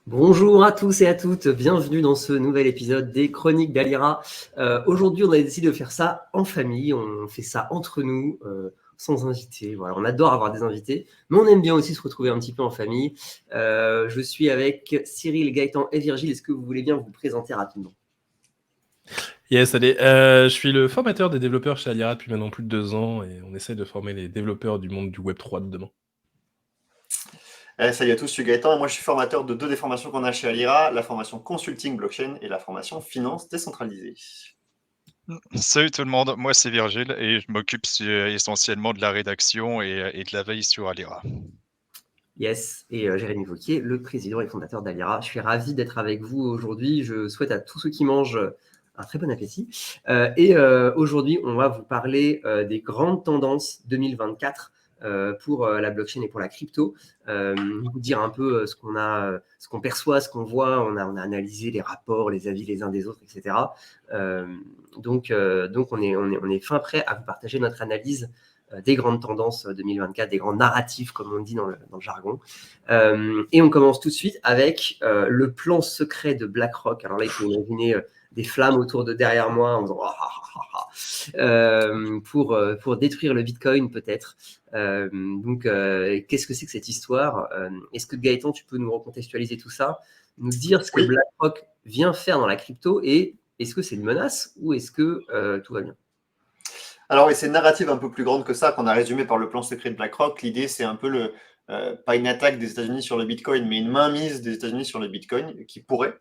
Bonjour à tous et à toutes, bienvenue dans ce nouvel épisode des Chroniques d'Alira. Aujourd'hui, on a décidé de faire ça en famille, on fait ça entre nous, sans invités. Voilà, on adore avoir des invités, mais on aime bien aussi se retrouver un petit peu en famille. Je suis avec Cyril, Gaëtan et Virgile. Est-ce que vous voulez bien vous présenter rapidement? Yes, allez. Je suis le formateur des développeurs chez Alira depuis maintenant plus de 2 ans et on essaie de former les développeurs du monde du Web3 de demain. Salut à tous, je suis Gaëtan et moi je suis formateur de deux des formations qu'on a chez Alira, la formation Consulting Blockchain et la formation Finance décentralisée. Salut tout le monde, moi c'est Virgile et je m'occupe essentiellement de la rédaction et de la veille sur Alira. Yes, et Jérémy Vauquier, le président et fondateur d'Alira. Je suis ravi d'être avec vous aujourd'hui. Je souhaite à tous ceux qui mangent un très bon appétit. Aujourd'hui, on va vous parler des grandes tendances 2024 pour la blockchain et pour la crypto. Vous dire un peu ce qu'on perçoit, ce qu'on voit. On a analysé les rapports, les avis les uns des autres, etc. Donc on est fin prêt à vous partager notre analyse des grandes tendances 2024, des grands narratifs, comme on dit dans le jargon. Et on commence tout de suite avec le plan secret de BlackRock. Alors là, il faut imaginer des flammes autour de derrière moi en faisant pour détruire le Bitcoin peut-être. Qu'est-ce que c'est que cette histoire? Est-ce que Gaëtan, tu peux nous recontextualiser tout ça, nous dire ce que BlackRock vient faire dans la crypto et est-ce que c'est une menace ou est-ce que tout va bien? Alors oui, c'est une narrative un peu plus grande que ça qu'on a résumé par le plan secret de BlackRock. L'idée, c'est un peu pas une attaque des États-Unis sur le Bitcoin, mais une mainmise des États-Unis sur le Bitcoin qui pourrait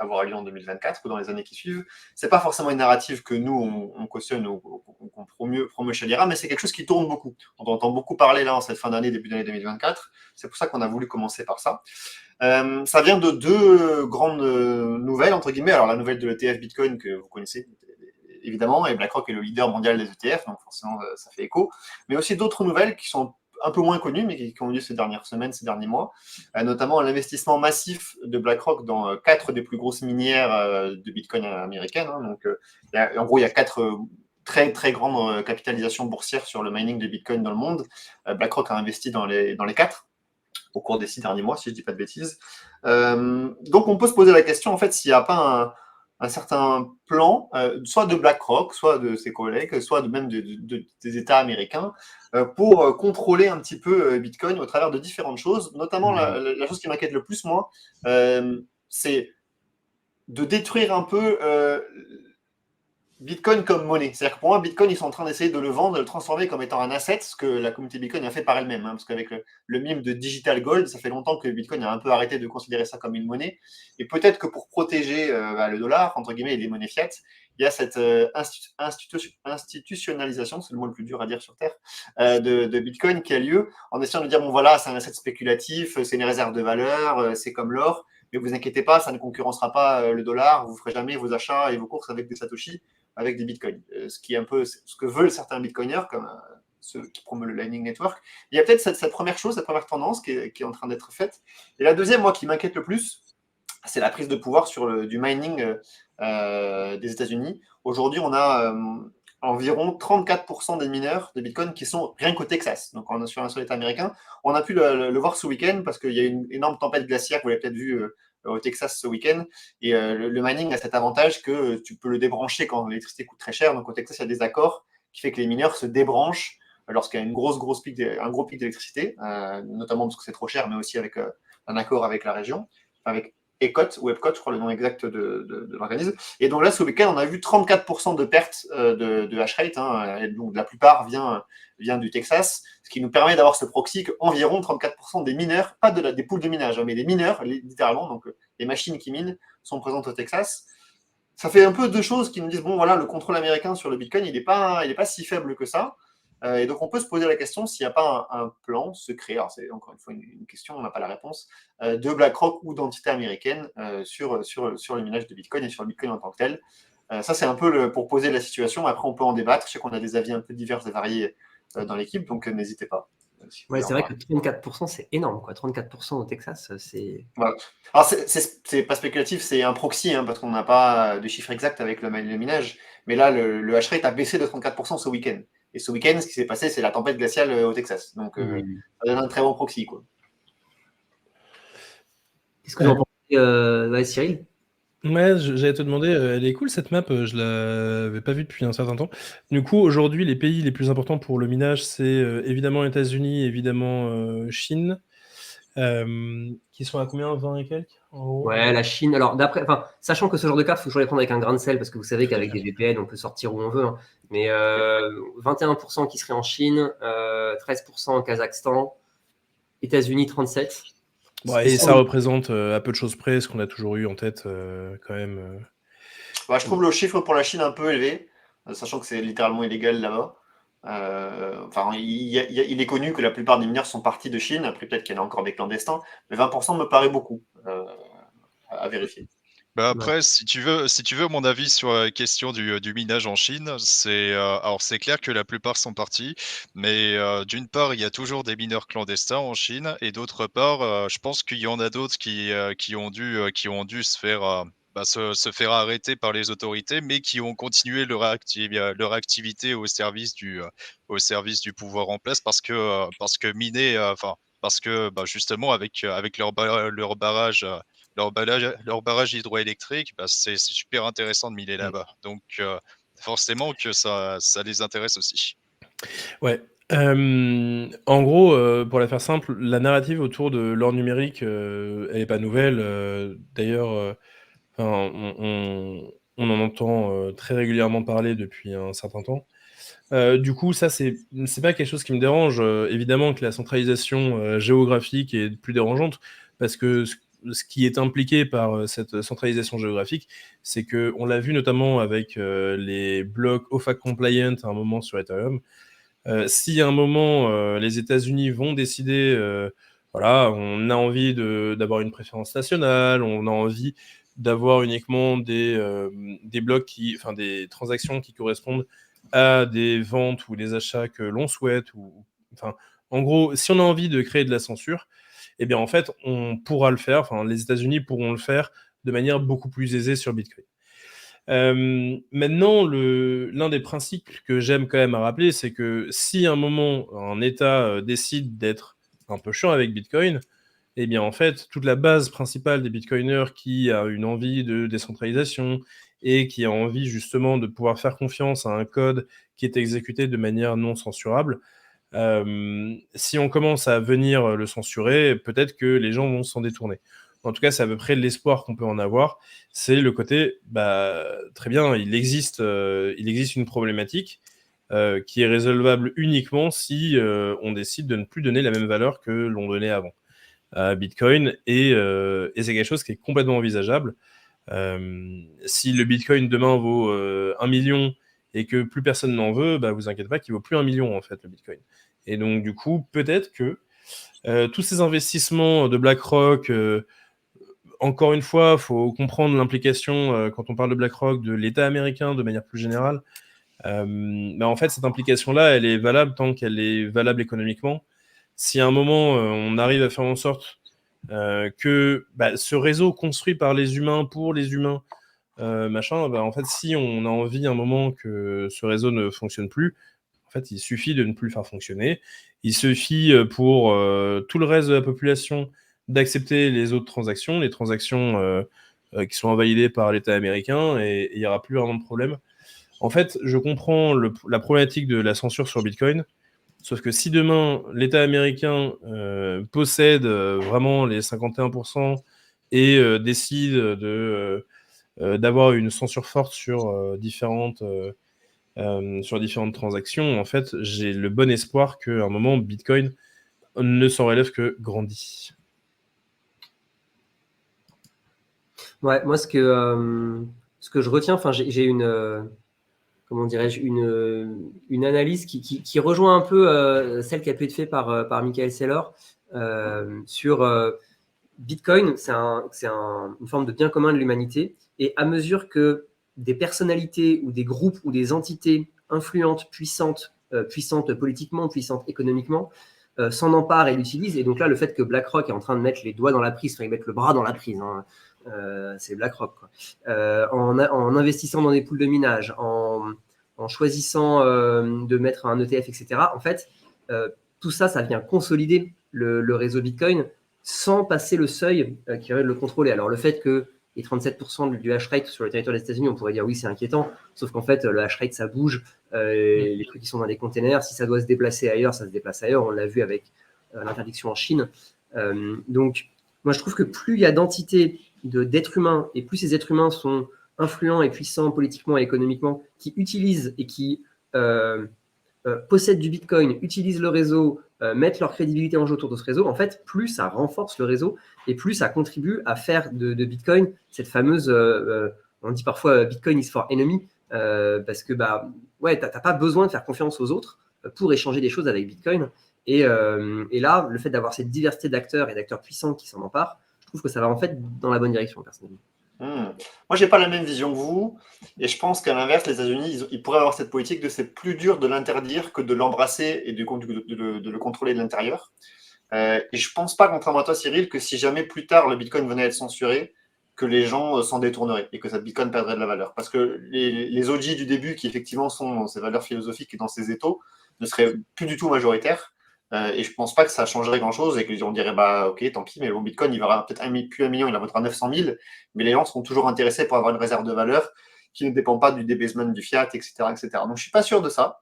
avoir lieu en 2024 ou dans les années qui suivent. C'est pas forcément une narrative que nous on cautionne ou qu'on promeut chez Alira, mais c'est quelque chose qui tourne beaucoup. On entend beaucoup parler là en cette fin d'année, début d'année 2024. C'est pour ça qu'on a voulu commencer par ça. Ça vient de deux grandes nouvelles entre guillemets. Alors la nouvelle de l'ETF Bitcoin que vous connaissez évidemment, et BlackRock est le leader mondial des ETF, donc forcément ça fait écho, mais aussi d'autres nouvelles qui sont un peu moins connues, mais qui ont lieu ces dernières semaines, ces derniers mois, notamment l'investissement massif de BlackRock dans 4 des plus grosses minières de Bitcoin américaines. Donc, en gros, il y a 4 très très grandes capitalisations boursières sur le mining de Bitcoin dans le monde. BlackRock a investi dans les 4 au cours des 6 derniers mois, si je ne dis pas de bêtises. Donc, on peut se poser la question, en fait, s'il n'y a pas un certain plan, soit de BlackRock, soit de ses collègues, soit même des États américains, pour contrôler un petit peu Bitcoin au travers de différentes choses. Notamment, la chose qui m'inquiète le plus, moi, c'est de détruire un peu Bitcoin comme monnaie. C'est-à-dire que pour moi, Bitcoin, ils sont en train d'essayer de le vendre, de le transformer comme étant un asset, ce que la communauté Bitcoin a fait par elle-même. Parce qu'avec le mime de Digital Gold, ça fait longtemps que Bitcoin a un peu arrêté de considérer ça comme une monnaie. Et peut-être que pour protéger le dollar, entre guillemets, et les monnaies fiat, il y a cette institutionnalisation, c'est le mot le plus dur à dire sur Terre, de Bitcoin qui a lieu en essayant de dire, bon voilà, c'est un asset spéculatif, c'est une réserve de valeur, c'est comme l'or, mais vous inquiétez pas, ça ne concurrencera pas le dollar, vous ne ferez jamais vos achats et vos courses avec des satoshi, avec des bitcoins. Ce qui est un peu ce que veulent certains bitcoiners, comme ceux qui promeuvent le Lightning Network. Il y a peut-être cette première chose, cette première tendance qui est en train d'être faite. Et la deuxième, moi, qui m'inquiète le plus, c'est la prise de pouvoir du mining des États-Unis. Aujourd'hui, on a environ 34% des mineurs de Bitcoin qui sont rien qu'au Texas, donc sur un sol État américain. On a pu le voir ce week-end parce qu'il y a une énorme tempête glaciaire, vous l'avez peut-être vu au Texas ce week-end. Et le mining a cet avantage que tu peux le débrancher quand l'électricité coûte très cher. Donc au Texas, il y a des accords qui fait que les mineurs se débranchent lorsqu'il y a un gros pic d'électricité, notamment parce que c'est trop cher, mais aussi avec un accord avec la région, avec ECOT ou EPCOT, je crois le nom exact de l'organisme. Et donc là, ce week-end, on a vu 34% de pertes de hash rate. Et donc la plupart vient du Texas, ce qui nous permet d'avoir ce proxy qu'environ 34% des mineurs, pas des poules de minage, mais des mineurs, littéralement, donc les machines qui minent, sont présentes au Texas. Ça fait un peu deux choses qui nous disent, bon voilà, le contrôle américain sur le Bitcoin, il n'est pas si faible que ça. Et donc, on peut se poser la question s'il n'y a pas un plan secret, alors c'est encore une fois une question, on n'a pas la réponse, de BlackRock ou d'entités américaines sur le minage de Bitcoin et sur le Bitcoin en tant que tel. Ça, c'est un peu pour poser la situation. Après, on peut en débattre. Je sais qu'on a des avis un peu divers et variés dans l'équipe, donc n'hésitez pas. Ouais, c'est vrai que 34%, c'est énorme, quoi. 34% au Texas, c'est... Voilà. Alors, c'est pas spéculatif, c'est un proxy, parce qu'on n'a pas de chiffre exact avec le minage. Mais là, le hash rate a baissé de 34% ce week-end. Et ce week-end, ce qui s'est passé, c'est la tempête glaciale au Texas. Donc, ça donne un très bon proxy, quoi. Qu'est-ce que vous en pensez, Ouais, Cyril. Ouais, j'allais te demander, elle est cool cette map, je l'avais pas vue depuis un certain temps. Du coup, aujourd'hui, les pays les plus importants pour le minage, c'est évidemment États-Unis, évidemment Chine, qui sont à combien? 20 et quelques en gros? Ouais, la Chine. Alors, sachant que ce genre de cartes, il faut toujours les prendre avec un grain de sel, parce que vous savez qu'avec des VPN, on peut sortir où on veut. Hein. Mais 21% qui serait en Chine, 13% au Kazakhstan, États-Unis 37%. Ouais, et ça représente à peu de choses près ce qu'on a toujours eu en tête quand même. Je trouve le chiffre pour la Chine un peu élevé, sachant que c'est littéralement illégal là-bas. Il est connu que la plupart des mineurs sont partis de Chine. Après, peut-être qu'il y en a encore des clandestins, mais 20% me paraît beaucoup à vérifier. Bah après, si tu veux mon avis sur la question du minage en Chine, alors c'est clair que la plupart sont partis, mais d'une part, il y a toujours des mineurs clandestins en Chine, et d'autre part, je pense qu'il y en a d'autres qui ont dû se faire se faire arrêter par les autorités, mais qui ont continué leur activité au service du pouvoir en place parce que miner, parce que justement avec leur barrage. Leur barrage hydroélectrique, c'est super intéressant de miner là-bas. Donc, forcément que ça les intéresse aussi. Ouais. En gros, pour la faire simple, la narrative autour de l'or numérique, elle n'est pas nouvelle. D'ailleurs, on en entend très régulièrement parler depuis un certain temps. Du coup, ça, c'est pas quelque chose qui me dérange. Évidemment que la centralisation géographique est plus dérangeante, parce que ce qui est impliqué par cette centralisation géographique, c'est que on l'a vu notamment avec les blocs OFAC compliant à un moment sur Ethereum. Si à un moment les États-Unis vont décider, voilà, on a envie d'avoir une préférence nationale, on a envie d'avoir uniquement des blocs enfin des transactions qui correspondent à des ventes ou des achats que l'on souhaite, enfin, en gros, si on a envie de créer de la censure, eh bien en fait, on pourra le faire. Enfin, les États-Unis pourront le faire de manière beaucoup plus aisée sur Bitcoin. Maintenant, l'un des principes que j'aime quand même à rappeler, c'est que si à un moment un État décide d'être un peu chiant avec Bitcoin, eh bien en fait, toute la base principale des Bitcoiners qui a une envie de décentralisation et qui a envie justement de pouvoir faire confiance à un code qui est exécuté de manière non censurable, si on commence à venir le censurer, peut-être que les gens vont s'en détourner. En tout cas, c'est à peu près l'espoir qu'on peut en avoir. C'est le côté, très bien, il existe une problématique qui est résolvable uniquement si on décide de ne plus donner la même valeur que l'on donnait avant à Bitcoin, et c'est quelque chose qui est complètement envisageable. Si le Bitcoin demain vaut 1 million et que plus personne n'en veut, vous inquiétez pas qu'il vaut plus 1 million en fait le Bitcoin. Et donc du coup, peut-être que tous ces investissements de BlackRock, encore une fois, il faut comprendre l'implication quand on parle de BlackRock de l'État américain de manière plus générale. En fait, cette implication-là, elle est valable tant qu'elle est valable économiquement. Si à un moment, on arrive à faire en sorte que ce réseau construit par les humains pour les humains, en fait, si on a envie à un moment que ce réseau ne fonctionne plus, en fait, il suffit de ne plus le faire fonctionner. Il suffit pour tout le reste de la population d'accepter les autres transactions, les transactions qui sont invalidées par l'État américain, et il n'y aura plus vraiment de problème. En fait, je comprends la problématique de la censure sur Bitcoin, sauf que si demain, l'État américain possède vraiment les 51% et décide d'avoir une censure forte sur différentes transactions, en fait, j'ai le bon espoir qu'à un moment, Bitcoin ne s'en relève que grandi. Ouais, moi, ce que je retiens, enfin, j'ai une, comment dirais-je, une analyse qui rejoint un peu celle qui a pu être faite par Michael Saylor sur Bitcoin. C'est une forme de bien commun de l'humanité. Et à mesure que des personnalités ou des groupes ou des entités influentes, puissantes politiquement, puissantes économiquement, s'en emparent et l'utilisent. Et donc là, le fait que BlackRock est en train de mettre les doigts dans la prise, enfin, ils mettent le bras dans la prise, hein, c'est BlackRock, quoi. En investissant dans des poules de minage, en choisissant de mettre un ETF, etc. En fait, tout ça, ça vient consolider le réseau Bitcoin sans passer le seuil qui permet de le contrôler. Alors le fait que les 37% du hash rate sur le territoire des États-Unis, on pourrait dire oui, c'est inquiétant, sauf qu'en fait, le hash rate, ça bouge, les trucs qui sont dans des containers, si ça doit se déplacer ailleurs, ça se déplace ailleurs, on l'a vu avec l'interdiction en Chine. Donc, moi, je trouve que plus il y a d'entités d'êtres humains, et plus ces êtres humains sont influents et puissants politiquement et économiquement, qui utilisent et qui possèdent du Bitcoin, utilisent le réseau, mettent leur crédibilité en jeu autour de ce réseau, en fait, plus ça renforce le réseau et plus ça contribue à faire de Bitcoin cette fameuse, on dit parfois Bitcoin is for enemy, parce que ouais, t'as pas besoin de faire confiance aux autres pour échanger des choses avec Bitcoin. Et là, le fait d'avoir cette diversité d'acteurs et d'acteurs puissants qui s'en emparent, je trouve que ça va en fait dans la bonne direction, personnellement. Moi, j'ai pas la même vision que vous, et je pense qu'à l'inverse, les États-Unis, ils pourraient avoir cette politique de c'est plus dur de l'interdire que de l'embrasser et de le contrôler de l'intérieur. Et je pense pas, contrairement à toi, Cyril, que si jamais plus tard le Bitcoin venait à être censuré, que les gens s'en détourneraient et que ça Bitcoin perdrait de la valeur. Parce que les OG du début, qui effectivement sont dans ces valeurs philosophiques et dans ces éthos, ne seraient plus du tout majoritaires. Et je pense pas que ça changerait grand-chose et que les gens diraient ok, tant pis, mais bon, Bitcoin, il va peut-être plus 1 million, il en vaudra 900 000, mais les gens seront toujours intéressés pour avoir une réserve de valeur qui ne dépend pas du débasement du fiat, etc., etc. Donc, je suis pas sûr de ça.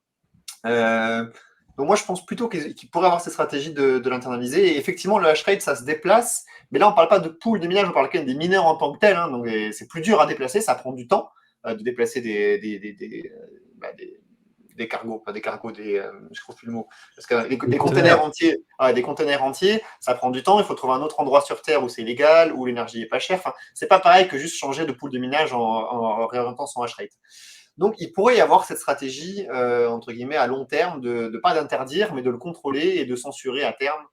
Donc, moi, je pense plutôt qu'ils pourraient avoir cette stratégie de l'internaliser. Et effectivement, le hash rate, ça se déplace, mais là, on parle pas de pool de minage, on parle quand même des mineurs en tant que tels. Donc, c'est plus dur à déplacer, ça prend du temps de déplacer des cargos, pas des cargos, je trouve plus le mot. Parce que des containers entiers, des containers entiers, ça prend du temps. Il faut trouver un autre endroit sur Terre où c'est légal, où l'énergie est pas chère. Enfin, c'est pas pareil que juste changer de pool de minage en réorientant son hash rate. Donc, il pourrait y avoir cette stratégie, entre guillemets, à long terme, de pas d'interdire, mais de le contrôler et de censurer à terme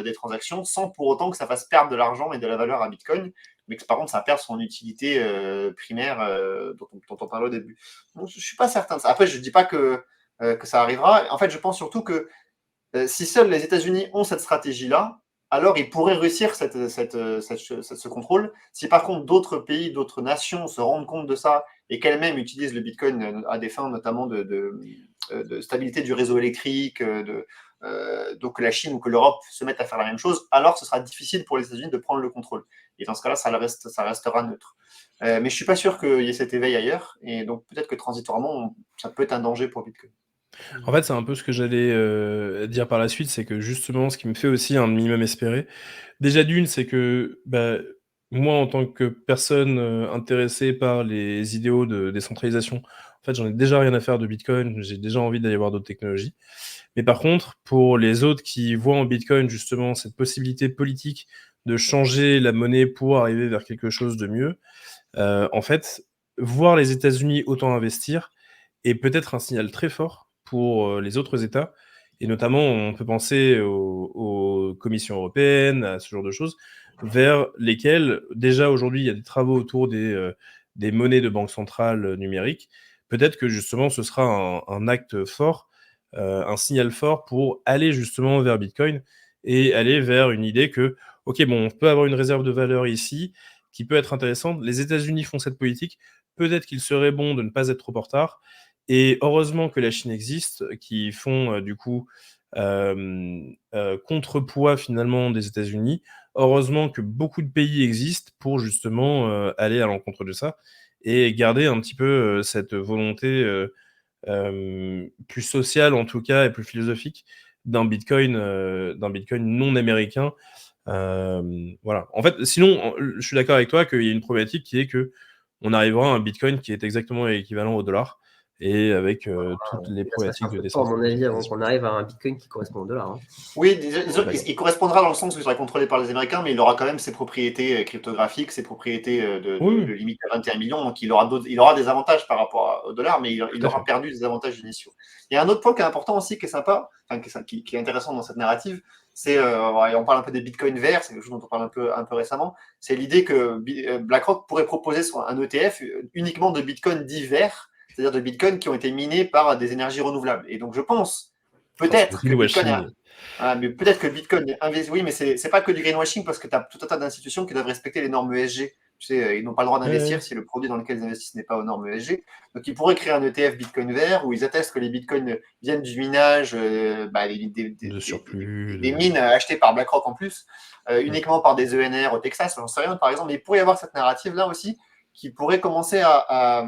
des transactions, sans pour autant que ça fasse perdre de l'argent et de la valeur à Bitcoin, mais que par contre, ça perd son utilité primaire dont on parlait au début. Donc, je ne suis pas certain de ça. Après, je ne dis pas que ça arrivera. En fait, je pense surtout que si seuls les États-Unis ont cette stratégie-là, alors ils pourraient réussir ce contrôle. Si par contre d'autres pays, d'autres nations se rendent compte de ça et qu'elles-mêmes utilisent le Bitcoin à des fins notamment de stabilité du réseau électrique, donc que la Chine ou que l'Europe se mettent à faire la même chose, alors ce sera difficile pour les États-Unis de prendre le contrôle. Et dans ce cas-là, ça restera neutre. Mais je ne suis pas sûr qu'il y ait cet éveil ailleurs. Et donc peut-être que transitoirement, ça peut être un danger pour Bitcoin. En fait, c'est un peu ce que j'allais dire par la suite, c'est que justement, ce qui me fait aussi un minimum espérer, déjà d'une, c'est que moi, en tant que personne intéressée par les idéaux de décentralisation, en fait, j'en ai déjà rien à faire de Bitcoin, j'ai déjà envie d'aller voir d'autres technologies. Mais par contre, pour les autres qui voient en Bitcoin justement cette possibilité politique de changer la monnaie pour arriver vers quelque chose de mieux, en fait, voir les États-Unis autant investir est peut-être un signal très fort pour les autres États, et notamment on peut penser aux commissions européennes, à ce genre de choses, vers lesquelles déjà aujourd'hui il y a des travaux autour des monnaies de banque centrale numériques. Peut-être que justement ce sera un acte fort, un signal fort pour aller justement vers Bitcoin et aller vers une idée que, ok, bon, on peut avoir une réserve de valeur ici qui peut être intéressante. Les États-Unis font cette politique. Peut-être qu'il serait bon de ne pas être trop en retard. Et heureusement que la Chine existe, qui font du coup contrepoids finalement des États-Unis. Heureusement que beaucoup de pays existent pour justement aller à l'encontre de ça et garder un petit peu cette volonté plus sociale en tout cas et plus philosophique d'un Bitcoin non américain. Voilà. En fait, sinon, je suis d'accord avec toi qu'il y a une problématique qui est que on arrivera à un Bitcoin qui est exactement équivalent au dollar et avec toutes les problématiques de décentralisation. À mon avis, avant qu'on arrive à un Bitcoin qui correspond au dollar. Hein. Oui, il correspondra dans le sens où il sera contrôlé par les Américains, mais il aura quand même ses propriétés cryptographiques, ses propriétés de limite à 21 millions, donc il aura des avantages par rapport au dollar, mais il aura perdu des avantages initiaux. Il y a un autre point qui est important aussi, qui est sympa, qui est intéressant dans cette narrative, c'est, on parle un peu des bitcoins verts, c'est quelque chose dont on parle un peu récemment, c'est l'idée que BlackRock pourrait proposer un ETF uniquement de bitcoins dits verts, c'est-à-dire de bitcoins qui ont été minés par des énergies renouvelables. Et donc je pense peut-être que Bitcoin mais peut-être que Bitcoin oui, mais c'est pas que du greenwashing parce que tu as tout un tas d'institutions qui doivent respecter les normes ESG Tu sais, ils n'ont pas le droit d'investir si le produit dans lequel ils investissent n'est pas aux normes ESG. Donc, ils pourraient créer un ETF Bitcoin vert où ils attestent que les Bitcoins viennent du minage, des mines achetées par BlackRock en plus, uniquement par des ENR au Texas, j'en sais rien par exemple. Mais il pourrait y avoir cette narrative-là aussi qui pourrait commencer à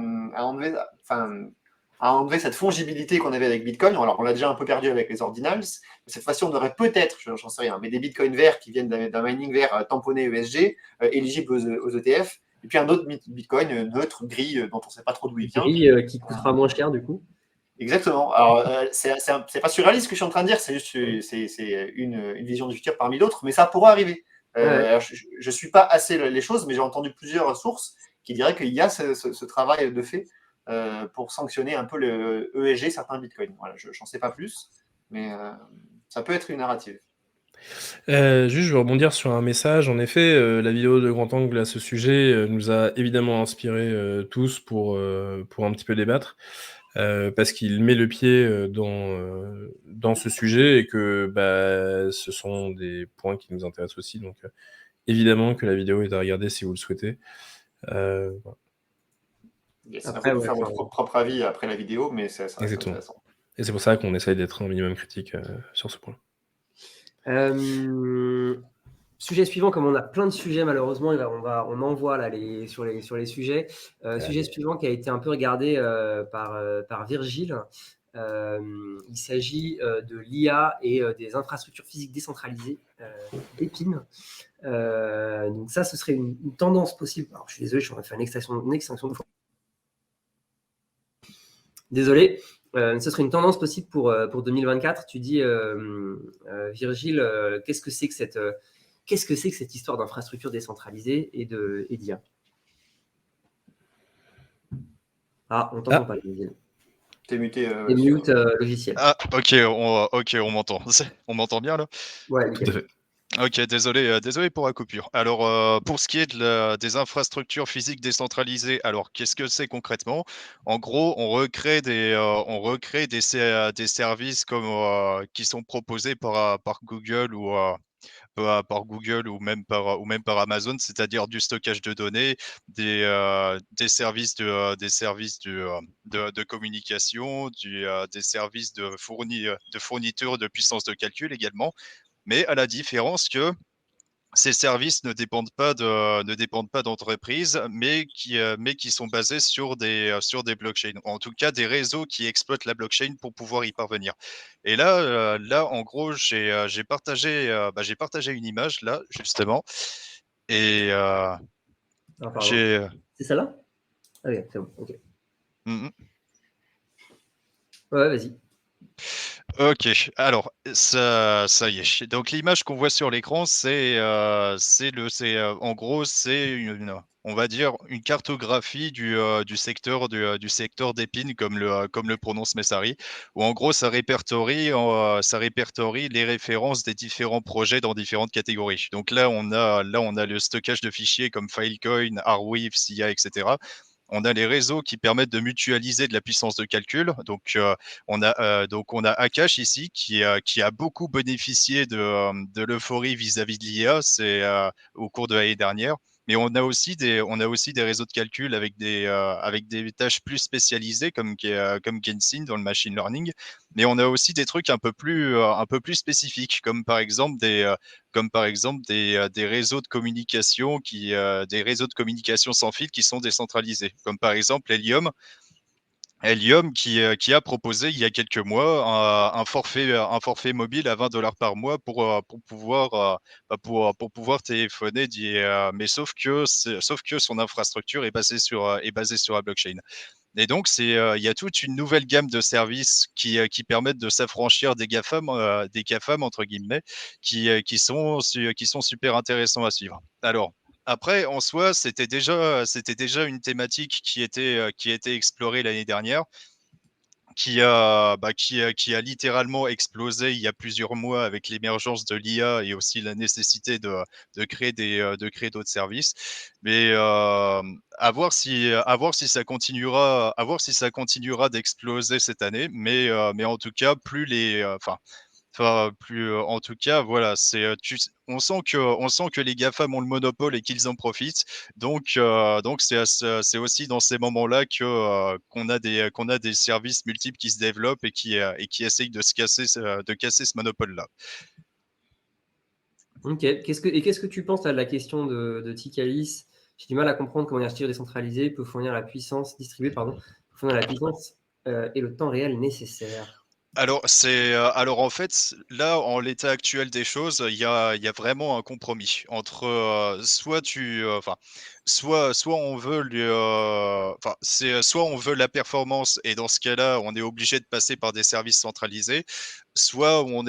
enlever cette fongibilité qu'on avait avec Bitcoin. Alors, on l'a déjà un peu perdu avec les ordinals. Cette fois-ci, on aurait peut-être, j'en sais rien, mais des Bitcoins verts qui viennent d'un mining vert tamponné ESG, éligibles aux ETF, et puis un autre Bitcoin neutre, gris, dont on ne sait pas trop d'où il vient. Gris qui coûtera moins cher, du coup. Exactement. Alors, c'est pas surréaliste ce que je suis en train de dire, c'est juste une vision du futur parmi d'autres, mais ça pourrait arriver. Alors, je ne suis pas assez les choses, mais j'ai entendu plusieurs sources qui diraient qu'il y a ce travail de fait pour sanctionner un peu le ESG, certains bitcoins. Voilà, je n'en sais pas plus, mais ça peut être une narrative. Juste, je veux rebondir sur un message. En effet, la vidéo de Grand Angle à ce sujet nous a évidemment inspiré tous pour un petit peu débattre, parce qu'il met le pied dans ce sujet et que ce sont des points qui nous intéressent aussi. Donc, évidemment que la vidéo est à regarder si vous le souhaitez. Voilà. Yes. Après, vous faire votre propre avis après la vidéo, mais ça reste intéressant. Et c'est pour ça qu'on essaye d'être un minimum critique sur ce point. Sujet suivant, comme on a plein de sujets malheureusement, on envoie là sur les sujets. Sujet suivant qui a été un peu regardé par Virgile. Il s'agit de l'IA et des infrastructures physiques décentralisées d'Epine. Donc ça, ce serait une tendance possible. Alors, je suis désolé, je suis en train de faire une extinction de fois. Désolé. Ce serait une tendance possible pour 2024. Tu dis, Virgile, qu'est-ce que c'est que cette histoire d'infrastructure décentralisée et d'IA? Ah, on t'entend pas, Virgile. T'es muté. T'es mute logiciel. Ah, ok, on m'entend. On m'entend bien là? Ouais, nickel. Tout à fait. Ok, désolé pour la coupure. Alors, pour ce qui est des infrastructures physiques décentralisées, alors qu'est-ce que c'est concrètement? En gros, on recrée des services comme qui sont proposés par Google par Google ou même par Amazon, c'est-à-dire du stockage de données, des services de communication, des services de fourniture de puissance de calcul également. Mais à la différence que ces services ne dépendent pas d'entreprises, mais qui sont basés sur des blockchains, en tout cas des réseaux qui exploitent la blockchain pour pouvoir y parvenir. Et là, en gros, j'ai partagé une image là justement, et j'ai. C'est celle-là? Ah oui, c'est bon, ok. Mmh. Ouais, vas-y. Ok, alors ça y est. Donc l'image qu'on voit sur l'écran, en gros, on va dire une cartographie du secteur d'Épine, comme le prononce Messari, où en gros ça répertorie les références des différents projets dans différentes catégories. Donc là on a le stockage de fichiers comme Filecoin, Arweave, SIA, etc. On a les réseaux qui permettent de mutualiser de la puissance de calcul. Donc, on a Akash ici qui a beaucoup bénéficié de l'euphorie vis-à-vis de l'IA au cours de l'année dernière. Mais on a aussi des réseaux de calcul avec des tâches plus spécialisées comme Gensin dans le machine learning. Mais on a aussi des trucs un peu plus spécifiques, comme par exemple des réseaux de communication des réseaux de communication sans fil qui sont décentralisés, comme par exemple Helium qui a proposé il y a quelques mois un forfait mobile à $20 par mois pour pouvoir téléphoner, mais sauf que son infrastructure est basée sur la blockchain. Et donc, il y a toute une nouvelle gamme de services qui permettent de s'affranchir des GAFAM, entre guillemets, qui sont super intéressants à suivre. Alors, après, en soi, c'était déjà une thématique qui a été explorée l'année dernière, qui a littéralement explosé il y a plusieurs mois avec l'émergence de l'IA et aussi la nécessité de créer d'autres services. Mais à voir si ça continuera d'exploser cette année. Mais en tout cas, Enfin, en tout cas, voilà, on sent que les GAFAM ont le monopole et qu'ils en profitent. Donc c'est aussi dans ces moments-là qu'on a des services multiples qui se développent et qui essayent de casser ce monopole-là. Ok. Qu'est-ce que tu penses là, de la question de Tikalis? J'ai du mal à comprendre comment une architecture décentralisée peut fournir la puissance distribuée, pardon, peut fournir la puissance et le temps réel nécessaire. Alors en fait, là, en l'état actuel des choses, il y a vraiment un compromis entre, soit on veut soit on veut la performance et dans ce cas-là, on est obligé de passer par des services centralisés, soit on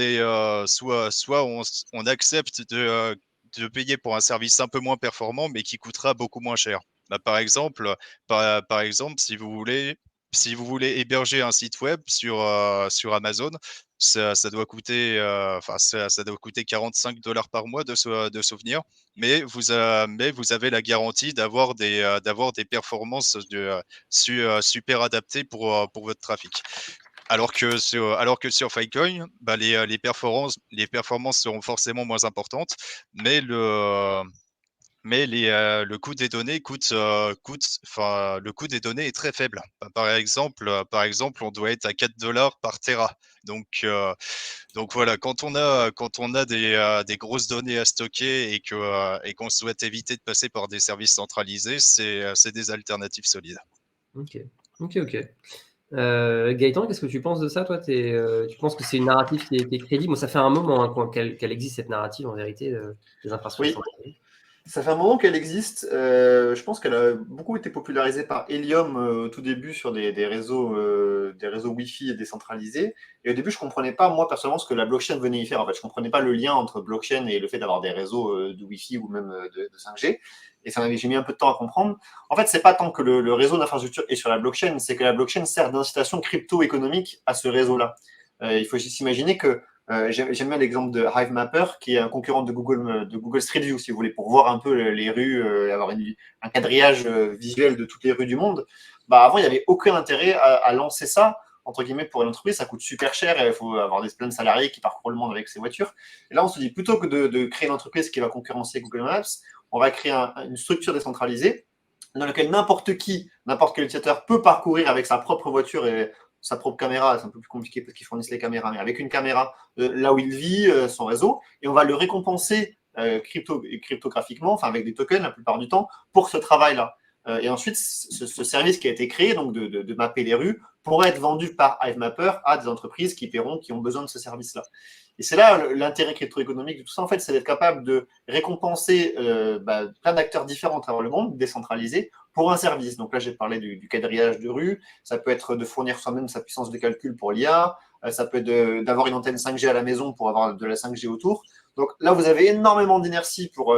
accepte de payer pour un service un peu moins performant, mais qui coûtera beaucoup moins cher. Bah, par exemple, si vous voulez héberger un site web sur Amazon, ça doit coûter, ça doit coûter $45 par mois de souvenir, mais vous avez la garantie d'avoir des performances super adaptées pour votre trafic. Alors que sur Filecoin, bah, les performances seront forcément moins importantes, mais le coût des données le coût des données est très faible. Bah, par exemple, on doit être à $4 par Tera. Donc voilà, quand on a des grosses données à stocker et qu'on souhaite éviter de passer par des services centralisés, c'est des alternatives solides. Ok. Gaëtan, qu'est-ce que tu penses de ça, toi? Tu penses que c'est une narrative qui est crédible? Bon, ça fait un moment qu'elle existe, cette narrative, en vérité, des infrastructures Oui. centralisées. Ça fait un moment qu'elle existe. Je pense qu'elle a beaucoup été popularisée par Helium au tout début sur des réseaux Wi-Fi décentralisés. Et au début, je ne comprenais pas, moi, personnellement, ce que la blockchain venait y faire. En fait, je ne comprenais pas le lien entre blockchain et le fait d'avoir des réseaux de Wi-Fi ou même de 5G. Et j'ai mis un peu de temps à comprendre. En fait, c'est pas tant que le réseau d'infrastructure est sur la blockchain, c'est que la blockchain sert d'incitation crypto-économique à ce réseau-là. Il faut juste s'imaginer que j'aime bien l'exemple de Hivemapper, qui est un concurrent de Google Street View, si vous voulez, pour voir un peu les rues, avoir un quadrillage visuel de toutes les rues du monde. Bah, avant, il n'y avait aucun intérêt à lancer ça, entre guillemets, pour une entreprise. Ça coûte super cher et il faut avoir plein de salariés qui parcourent le monde avec ces voitures. Et là, on se dit, plutôt que de créer une entreprise qui va concurrencer Google Maps, on va créer une structure décentralisée dans laquelle n'importe quel utilisateur peut parcourir avec sa propre voiture et sa propre caméra. C'est un peu plus compliqué parce qu'ils fournissent les caméras, mais avec une caméra là où il vit, son réseau, et on va le récompenser cryptographiquement, enfin avec des tokens la plupart du temps, pour ce travail-là. Et ensuite, ce service qui a été créé, donc de mapper les rues, pourrait être vendu par Hivemapper à des entreprises qui ont besoin de ce service-là. Et c'est là l'intérêt crypto-économique de tout ça, en fait, c'est d'être capable de récompenser plein d'acteurs différents à travers le monde, décentralisés, pour un service. Donc là, j'ai parlé du quadrillage de rue, ça peut être de fournir soi-même sa puissance de calcul pour l'IA, ça peut être d'avoir une antenne 5G à la maison pour avoir de la 5G autour. Donc là, vous avez énormément d'inertie pour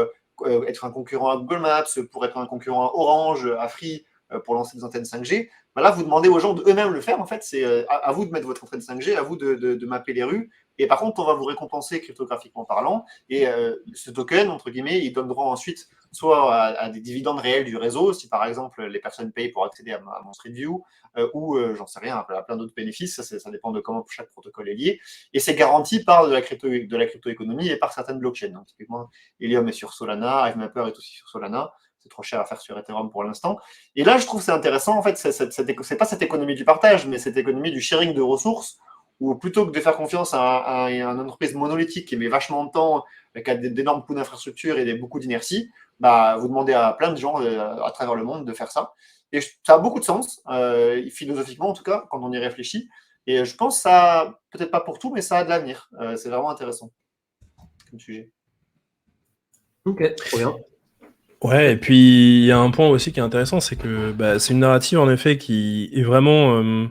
être un concurrent à Google Maps, pour être un concurrent à Orange, à Free, pour lancer des antennes 5G. Bah là, vous demandez aux gens d'eux-mêmes le faire. En fait, c'est à vous de mettre votre antenne 5G, à vous de mapper les rues. Et par contre, on va vous récompenser cryptographiquement parlant. Et ce token, entre guillemets, il donne droit ensuite soit à des dividendes réels du réseau, si par exemple les personnes payent pour accéder à mon Street View, ou j'en sais rien, à plein d'autres bénéfices. Ça dépend de comment chaque protocole est lié. Et c'est garanti par de la crypto-économie et par certaines blockchains. Donc, typiquement, Helium est sur Solana, Hivemapper est aussi sur Solana. C'est trop cher à faire sur Ethereum pour l'instant. Et là, je trouve que c'est intéressant, en fait, c'est pas cette économie du partage, mais cette économie du sharing de ressources, où plutôt que de faire confiance à une entreprise monolithique qui met vachement de temps, qui a d'énormes coûts d'infrastructure et beaucoup d'inertie, bah, vous demandez à plein de gens à travers le monde de faire ça. Et ça a beaucoup de sens, philosophiquement en tout cas, quand on y réfléchit. Et je pense que ça, peut-être pas pour tout, mais ça a de l'avenir. C'est vraiment intéressant comme sujet. Ok, trop bien. Ouais, et puis il y a un point aussi qui est intéressant, c'est que c'est une narrative en effet qui est vraiment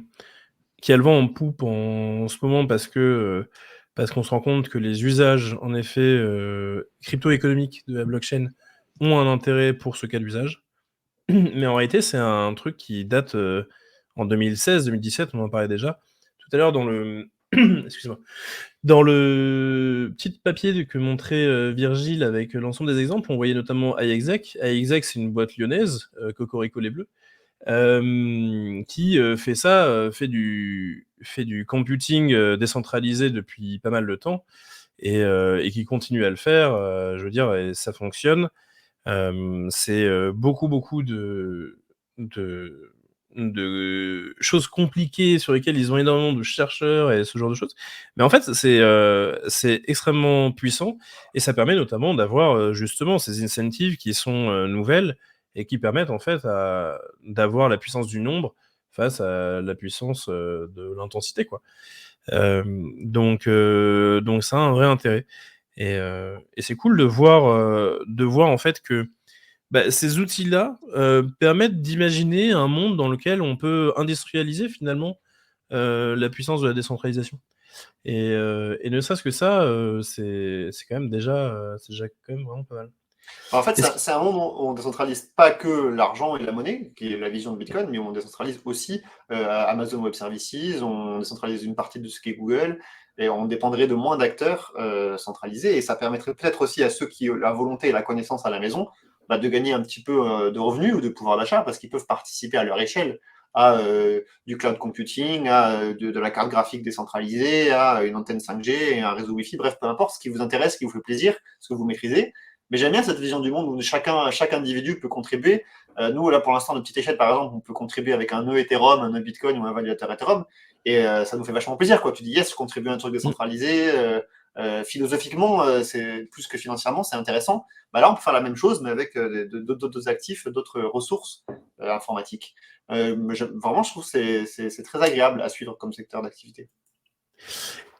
qui a le vent en poupe en ce moment parce qu'on se rend compte que les usages en effet crypto-économiques de la blockchain ont un intérêt pour ce cas d'usage. Mais en réalité, c'est un truc qui date en 2016-2017, on en parlait déjà. Tout à l'heure dans le excuse-moi. Dans le petit papier que montrait Virgile avec l'ensemble des exemples, on voyait notamment iExec. iExec, c'est une boîte lyonnaise, Cocorico les Bleus, qui fait fait du computing décentralisé depuis pas mal de temps et qui continue à le faire. Je veux dire, et ça fonctionne. C'est beaucoup de choses compliquées sur lesquelles ils ont énormément de chercheurs et ce genre de choses. Mais en fait, c'est extrêmement puissant et ça permet notamment d'avoir justement ces incentives qui sont nouvelles et qui permettent en fait d'avoir la puissance du nombre face à la puissance de l'intensité, quoi. Donc ça a un vrai intérêt. Et c'est cool de voir en fait que ces outils-là permettent d'imaginer un monde dans lequel on peut industrialiser finalement la puissance de la décentralisation. Et ne serait-ce que ça, c'est quand même c'est déjà quand même vraiment pas mal. En fait, Est-ce c'est un monde où on ne décentralise pas que l'argent et la monnaie, qui est la vision de Bitcoin, mais on décentralise aussi Amazon Web Services, on décentralise une partie de ce qu'est Google, et on dépendrait de moins d'acteurs centralisés. Et ça permettrait peut-être aussi à ceux qui ont la volonté et la connaissance à la maison de gagner un petit peu de revenus ou de pouvoir d'achat, parce qu'ils peuvent participer à leur échelle à du cloud computing, à de la carte graphique décentralisée, à une antenne 5G, et un réseau Wi-Fi, bref, peu importe, ce qui vous intéresse, ce qui vous fait plaisir, ce que vous maîtrisez. Mais j'aime bien cette vision du monde où chaque individu peut contribuer. Nous, là, pour l'instant, de petite échelle, par exemple, on peut contribuer avec un nœud Ethereum, un nœud Bitcoin ou un validateur Ethereum. Et ça nous fait vachement plaisir, quoi. Tu dis, yes, je contribue à un truc décentralisé. Philosophiquement, c'est plus que financièrement, c'est intéressant. Là, on peut faire la même chose, mais avec d'autres actifs, d'autres ressources informatiques. Vraiment, je trouve que c'est très agréable à suivre comme secteur d'activité.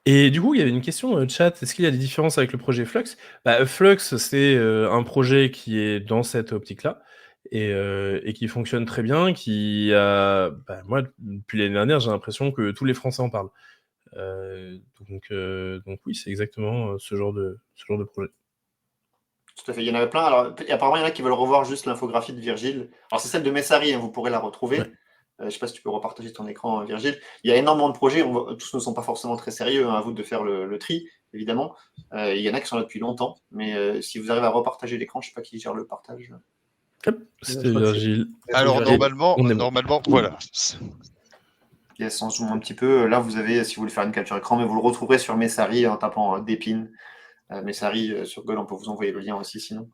Et du coup, il y avait une question chat. Est-ce qu'il y a des différences avec le projet Flux? Flux, c'est un projet qui est dans cette optique-là et qui fonctionne très bien, qui a... moi, depuis l'année dernière, j'ai l'impression que tous les Français en parlent. Donc oui, c'est exactement ce genre de projet. Tout à fait, il y en avait plein. Alors, apparemment, il y en a qui veulent revoir juste l'infographie de Virgile. Alors, c'est celle de Messari, hein, vous pourrez la retrouver. Ouais. Je ne sais pas si tu peux repartager ton écran, Virgile. Il y a énormément de projets. Tous ne sont pas forcément très sérieux. À vous de faire le tri, évidemment. Il y en a qui sont là depuis longtemps. Mais si vous arrivez à repartager l'écran, je ne sais pas qui gère le partage. Hop, c'était Virgile. Alors, normalement, On voilà. Yes, on zoome un petit peu. Là, vous avez, si vous voulez faire une capture écran, mais vous le retrouverez sur Messari en tapant Dépine. Messari sur Google, on peut vous envoyer le lien aussi sinon.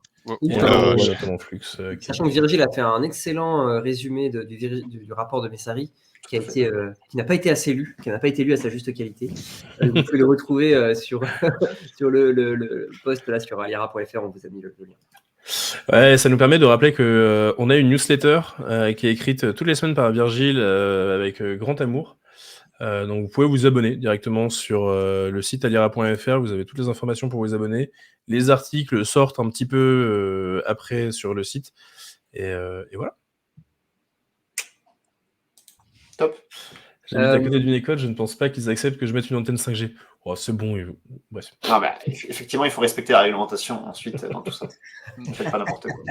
Flux, Sachant que Virgile a fait un excellent résumé du rapport de Messari qui n'a pas été assez lu, qui n'a pas été lu à sa juste qualité. Vous pouvez le retrouver sur le post là sur aliara.fr, on vous a mis le lien. Ouais, ça nous permet de rappeler que on a une newsletter qui est écrite toutes les semaines par Virgile avec grand amour. Donc vous pouvez vous abonner directement sur le site aliara.fr, vous avez toutes les informations pour vous abonner. Les articles sortent un petit peu après sur le site. Et voilà. Top. J'habite à côté d'une école, je ne pense pas qu'ils acceptent que je mette une antenne 5G. Oh, c'est bon. Bref. Effectivement, il faut respecter la réglementation ensuite dans tout ça. Ne faites pas n'importe quoi.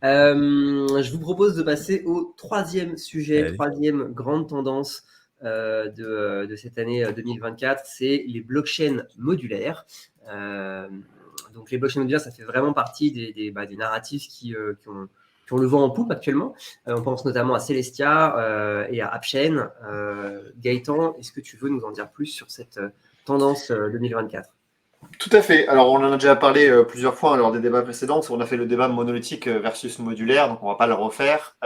Je vous propose de passer au troisième sujet, Allez. troisième grande tendance de cette année 2024, c'est les blockchains modulaires. Donc les blockchains modulaires, ça fait vraiment partie des narratifs qui ont le vent en poupe actuellement. On pense notamment à Celestia et à AppChain. Gaëtan, est-ce que tu veux nous en dire plus sur cette tendance 2024 ? Tout à fait. Alors, on en a déjà parlé plusieurs fois lors des débats précédents. On a fait le débat monolithique versus modulaire, donc on ne va pas le refaire.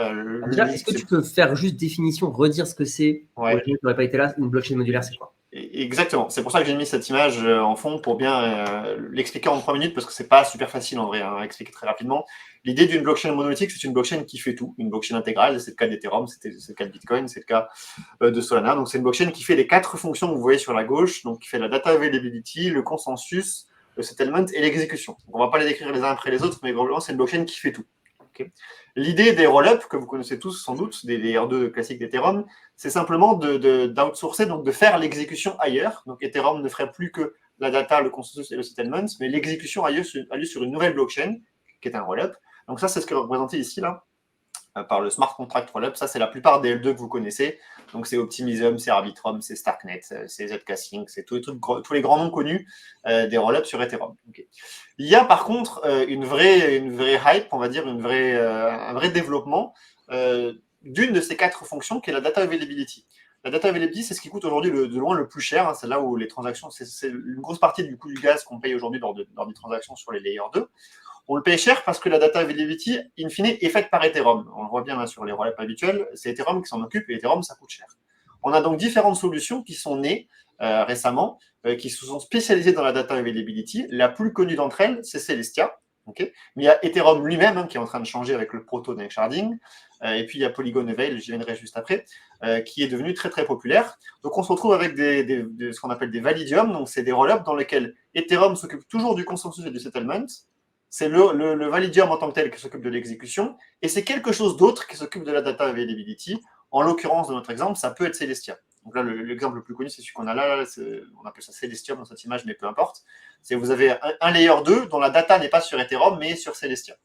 Déjà, est-ce que tu peux faire juste définition, redire ce que c'est pour les gens qui n'auraient pas été là, une blockchain modulaire, c'est quoi ? Exactement. C'est pour ça que j'ai mis cette image en fond pour bien l'expliquer en 3 minutes parce que c'est pas super facile en vrai à expliquer très rapidement. L'idée d'une blockchain monolithique, c'est une blockchain qui fait tout, une blockchain intégrale. C'est le cas d'Ethereum, c'est le cas de Bitcoin, c'est le cas de Solana. Donc c'est une blockchain qui fait les 4 fonctions que vous voyez sur la gauche, donc qui fait la data availability, le consensus, le settlement et l'exécution. On va pas les décrire les uns après les autres, mais globalement c'est une blockchain qui fait tout. Okay. L'idée des roll-ups, que vous connaissez tous sans doute, des R2 classiques d'Ethereum, c'est simplement d'outsourcer, donc de faire l'exécution ailleurs. Donc Ethereum ne ferait plus que la data, le consensus et le settlement, mais l'exécution a lieu sur une nouvelle blockchain, qui est un roll-up. Donc ça, c'est ce que est représenté ici, là, par le smart contract roll-up. Ça, c'est la plupart des L2 que vous connaissez. Donc c'est Optimism, c'est Arbitrum, c'est Starknet, c'est Zcash, c'est tous les grands noms connus des roll-ups sur Ethereum. Okay. Il y a par contre une vraie hype, on va dire, un vrai développement d'une de ces 4 fonctions qui est la data availability. La data availability, c'est ce qui coûte aujourd'hui de loin le plus cher. Hein. C'est là où les transactions, c'est une grosse partie du coût du gaz qu'on paye aujourd'hui lors des transactions sur les layer 2. On le paye cher parce que la data availability, in fine, est faite par Ethereum. On le voit bien là, sur les rollups habituels, c'est Ethereum qui s'en occupe et Ethereum, ça coûte cher. On a donc différentes solutions qui sont nées récemment, qui se sont spécialisées dans la data availability. La plus connue d'entre elles, c'est Celestia. Okay, mais il y a Ethereum lui-même qui est en train de changer avec le proto Sharding. Et puis il y a Polygon Avail, j'y viendrai juste après, qui est devenu très très populaire. Donc on se retrouve avec ce qu'on appelle des validium, donc c'est des rollups dans lesquels Ethereum s'occupe toujours du consensus et du settlement. C'est le validium en tant que tel qui s'occupe de l'exécution, et c'est quelque chose d'autre qui s'occupe de la data availability. En l'occurrence, dans notre exemple, ça peut être Celestia. Donc là, l'exemple le plus connu, c'est celui qu'on a là, on appelle ça Celestium dans cette image, mais peu importe. C'est vous avez un layer 2 dont la data n'est pas sur Ethereum, mais sur Celestia.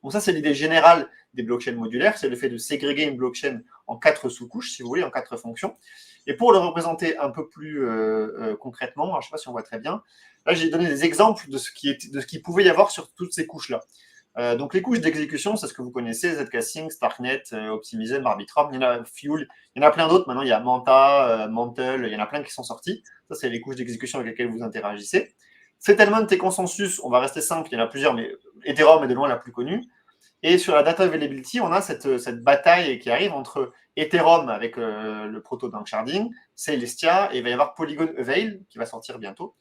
Donc ça, c'est l'idée générale des blockchains modulaires, c'est le fait de ségréguer une blockchain en 4 sous-couches, si vous voulez, en 4 fonctions. Et pour le représenter un peu plus concrètement, alors je ne sais pas si on voit très bien, là, j'ai donné des exemples de ce qui pouvait y avoir sur toutes ces couches-là. Donc les couches d'exécution, c'est ce que vous connaissez, Zcasing, Starknet, Optimism, Arbitrum, il y en a Fuel, il y en a plein d'autres, maintenant il y a Manta, Mantle, il y en a plein qui sont sortis. Ça, c'est les couches d'exécution avec lesquelles vous interagissez. Settlement et consensus, on va rester simple, il y en a plusieurs, mais Ethereum est de loin la plus connue. Et sur la data availability, on a cette bataille qui arrive entre Ethereum avec le proto Sharding, Celestia, et il va y avoir Polygon Avail qui va sortir bientôt.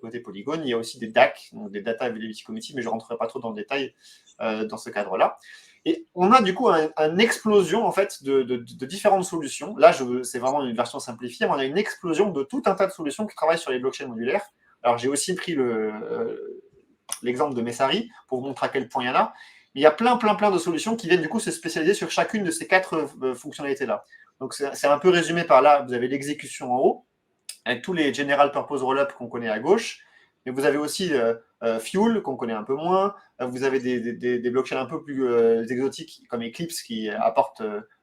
Côté Polygon, il y a aussi des DAC, donc des Data Availability Committee, mais je ne rentrerai pas trop dans le détail dans ce cadre-là. Et on a du coup une explosion en fait de différentes solutions. Là, c'est vraiment une version simplifiée, mais on a une explosion de tout un tas de solutions qui travaillent sur les blockchains modulaires. Alors, j'ai aussi pris l'exemple de Messari pour vous montrer à quel point il y en a. Mais il y a plein de solutions qui viennent du coup se spécialiser sur chacune de ces 4 fonctionnalités-là. Donc, c'est un peu résumé par là. Vous avez l'exécution en haut, avec tous les general purpose rollups qu'on connaît à gauche. Mais vous avez aussi Fuel, qu'on connaît un peu moins. Vous avez des blockchains un peu plus exotiques, comme Eclipse, qui apporte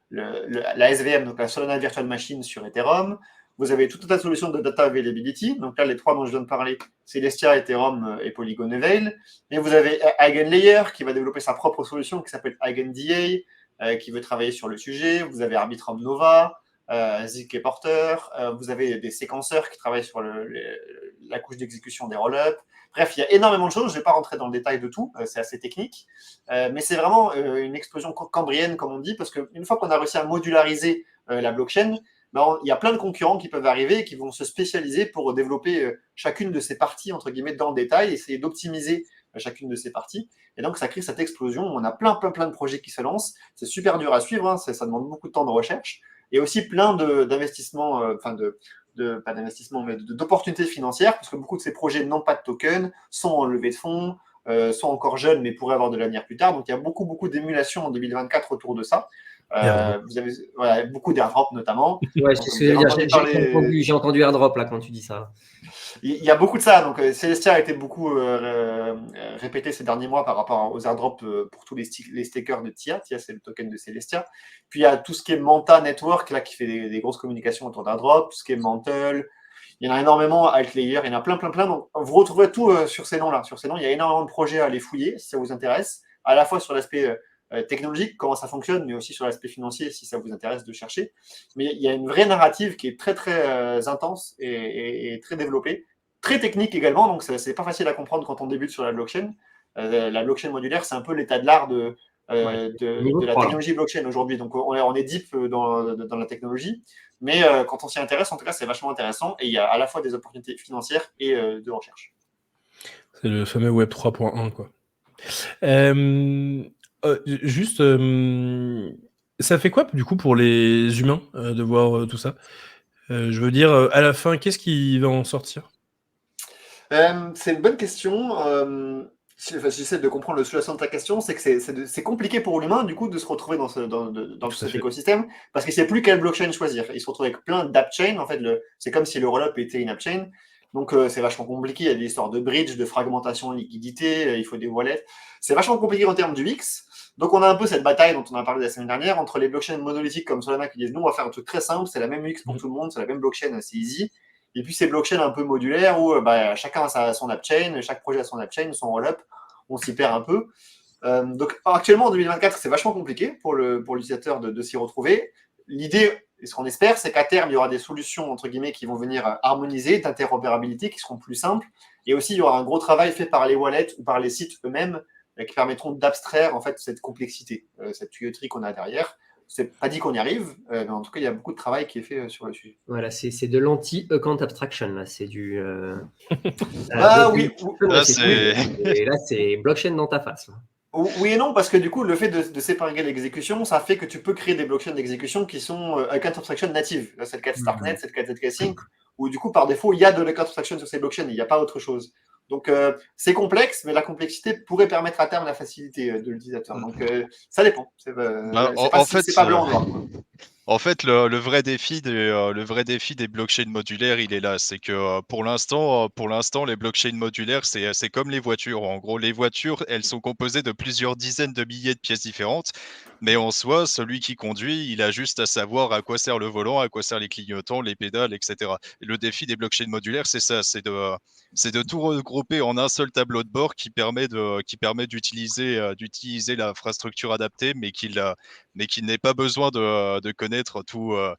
la SVM, donc la Solana Virtual Machine sur Ethereum. Vous avez tout un tas de solutions de data availability. Donc là, les 3 dont je viens de parler, Celestia, Ethereum et Polygon Avail. Et vous avez EigenLayer, qui va développer sa propre solution, qui s'appelle EigenDA, qui veut travailler sur le sujet. Vous avez Arbitrum Nova, ZK Porter, vous avez des séquenceurs qui travaillent sur la couche d'exécution des rollups. Bref, il y a énormément de choses, je ne vais pas rentrer dans le détail de tout, c'est assez technique, mais c'est vraiment une explosion cambrienne, comme on dit, parce qu'une fois qu'on a réussi à modulariser la blockchain, il y a plein de concurrents qui peuvent arriver et qui vont se spécialiser pour développer chacune de ces parties, entre guillemets, dans le détail, essayer d'optimiser chacune de ces parties. Et donc, ça crée cette explosion. On a plein de projets qui se lancent. C'est super dur à suivre, hein, ça demande beaucoup de temps de recherche. Et aussi plein d'investissements, pas d'investissements, mais d'opportunités financières, parce que beaucoup de ces projets n'ont pas de token, sont en levée de fonds, sont encore jeunes, mais pourraient avoir de l'avenir plus tard. Donc, il y a beaucoup d'émulation en 2024 autour de ça. Vous avez beaucoup d'airdrop notamment. Ouais, c'est ce que je veux dire. J'ai entendu airdrop là quand tu dis ça. Il y a beaucoup de ça. Donc, Celestia a été beaucoup répété ces derniers mois par rapport aux airdrops pour tous les stakers de TIA. TIA, c'est le token de Celestia. Puis, il y a tout ce qui est Manta Network, là, qui fait des grosses communications autour d'airdrop. Tout ce qui est Mantle. Il y en a énormément. Altlayer, il y en a plein. Donc, vous retrouverez tout sur ces noms-là. Sur ces noms, il y a énormément de projets à aller fouiller, si ça vous intéresse. À la fois sur l'aspect technologique, comment ça fonctionne, mais aussi sur l'aspect financier, si ça vous intéresse de chercher. Mais il y a une vraie narrative qui est très intense et très développée, très technique également, donc c'est pas facile à comprendre quand on débute sur la blockchain. La blockchain modulaire, c'est un peu l'état de l'art de la technologie blockchain aujourd'hui. Donc on est deep dans la technologie, mais quand on s'y intéresse, en tout cas, c'est vachement intéressant et il y a à la fois des opportunités financières et de recherche. C'est le fameux Web 3.1, quoi. Juste, ça fait quoi du coup pour les humains de voir tout ça? Je veux dire, à la fin, qu'est-ce qui va en sortir? C'est une bonne question. J'essaie de comprendre le sous-jacent de ta question, c'est que c'est compliqué pour l'humain du coup de se retrouver dans cet écosystème parce qu'il ne sait plus quelle blockchain choisir. Il se retrouve avec plein d'app-chains. En fait, c'est comme si le rollup était une app-chain. Donc, c'est vachement compliqué. Il y a des histoires de bridge, de fragmentation de liquidité. Il faut des wallets. C'est vachement compliqué en termes d'UX. Donc, on a un peu cette bataille dont on a parlé la semaine dernière entre les blockchains monolithiques comme Solana qui disent nous, on va faire un truc très simple, c'est la même UX pour tout le monde, c'est la même blockchain, c'est easy. Et puis, ces blockchains un peu modulaires où chacun a son app-chain, chaque projet a son app-chain, son roll-up. On s'y perd un peu. Donc, actuellement, en 2024, c'est vachement compliqué pour l'utilisateur de s'y retrouver. l'idée, et ce qu'on espère, c'est qu'à terme, il y aura des solutions, entre guillemets, qui vont venir harmoniser, d'interopérabilité, qui seront plus simples. Et aussi, il y aura un gros travail fait par les wallets ou par les sites eux-mêmes qui permettront d'abstraire en fait cette complexité, cette tuyauterie qu'on a derrière. C'est pas dit qu'on y arrive, mais en tout cas, il y a beaucoup de travail qui est fait sur le sujet. Voilà, c'est de l'anti-account abstraction, là. C'est du. Oui. Là, c'est- Et là, c'est blockchain dans ta face. Là. Oui et non, parce que du coup, le fait de séparer l'exécution, ça fait que tu peux créer des blockchains d'exécution qui sont account abstraction native. Là, c'est le cas de Starknet, c'est le cas de Zcash, où du coup, par défaut, il y a de l'account abstraction sur ces blockchains, il n'y a pas autre chose. Donc, c'est complexe, mais la complexité pourrait permettre à terme la facilité de l'utilisateur. Donc, ça dépend. C'est pas blanc ou noir. En fait, le vrai défi des blockchains modulaires, il est là. C'est que pour l'instant, les blockchains modulaires, c'est comme les voitures. En gros, les voitures, elles sont composées de plusieurs dizaines de milliers de pièces différentes. Mais en soi, celui qui conduit, il a juste à savoir à quoi sert le volant, à quoi servent les clignotants, les pédales, etc. Et le défi des blockchains modulaires, c'est ça, c'est de tout regrouper en un seul tableau de bord qui permet d'utiliser l'infrastructure adaptée, mais qui n'ait pas besoin de connaître tout le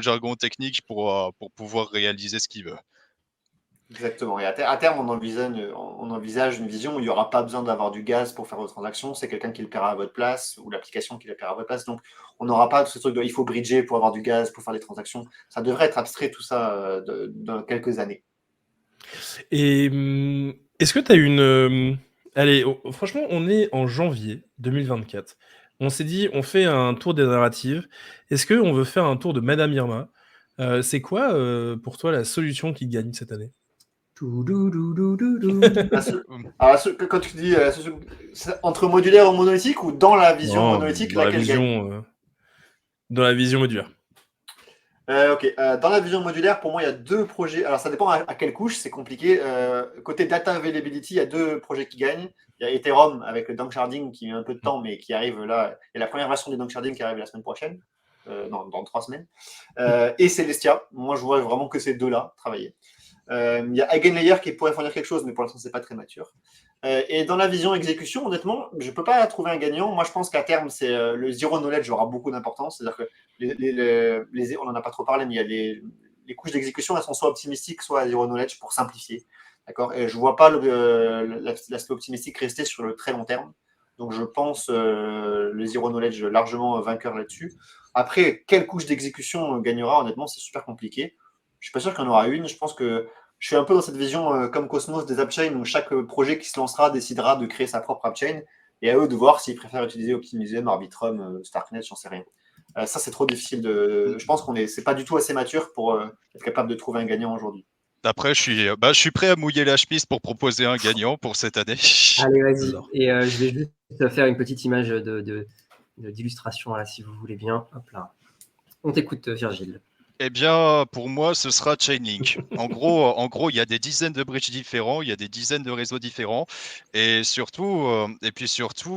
jargon technique pour pouvoir réaliser ce qu'il veut. Exactement. Et à terme, on envisage une vision où il n'y aura pas besoin d'avoir du gaz pour faire vos transactions. C'est quelqu'un qui le paiera à votre place ou l'application qui le paiera à votre place. Donc, on n'aura pas ce truc de il faut bridger pour avoir du gaz, pour faire des transactions. Ça devrait être abstrait tout ça dans quelques années. Et est-ce que tu as une... Allez, franchement, on est en janvier 2024. On s'est dit, on fait un tour des narratives. Est-ce qu'on veut faire un tour de Madame Irma? C'est quoi, pour toi, la solution qui gagne cette année? Quand tu dis entre modulaire et monolithique ou dans la vision Non, monolithique, dans la laquelle gagne vision, dans la vision modulaire. Ok. Dans la vision modulaire, pour moi, il y a deux projets. Alors, ça dépend à quelle couche, c'est compliqué. Côté data availability, il y a deux projets qui gagnent. Il y a Ethereum avec le Danksharding qui met un peu de temps, mais qui arrive là. Il y a la première version du Danksharding qui arrive la semaine prochaine, dans 3 semaines. Et Celestia. Moi, je vois vraiment que ces deux-là travailler. Il y a Eigenlayer qui pourrait fournir quelque chose, mais pour l'instant, c'est pas très mature. Et dans la vision exécution, honnêtement, je ne peux pas trouver un gagnant. Moi, je pense qu'à terme, c'est le zero knowledge aura beaucoup d'importance. C'est-à-dire que on n'en a pas trop parlé, mais il y a les couches d'exécution, elles sont soit optimistiques, soit à zero knowledge pour simplifier. D'accord. Et je ne vois pas l'aspect optimistique rester sur le très long terme. Donc, je pense le zero knowledge largement vainqueur là-dessus. Après, quelle couche d'exécution gagnera, honnêtement, c'est super compliqué. Je ne suis pas sûr qu'il y en aura une. Je pense que je suis un peu dans cette vision comme Cosmos des AppChain où chaque projet qui se lancera décidera de créer sa propre AppChain et à eux de voir s'ils préfèrent utiliser Optimism, Arbitrum, Starknet, j'en sais rien. Ça, c'est trop difficile Je pense c'est pas du tout assez mature pour être capable de trouver un gagnant aujourd'hui. Après, je suis prêt à mouiller la chemise pour proposer un gagnant pour cette année. Allez, vas-y. Et je vais juste faire une petite image d'illustration, là, si vous voulez bien. Hop là. On t'écoute, Virgile. Eh bien, pour moi, ce sera Chainlink. En gros, il y a des dizaines de bridges différents, il y a des dizaines de réseaux différents, et surtout,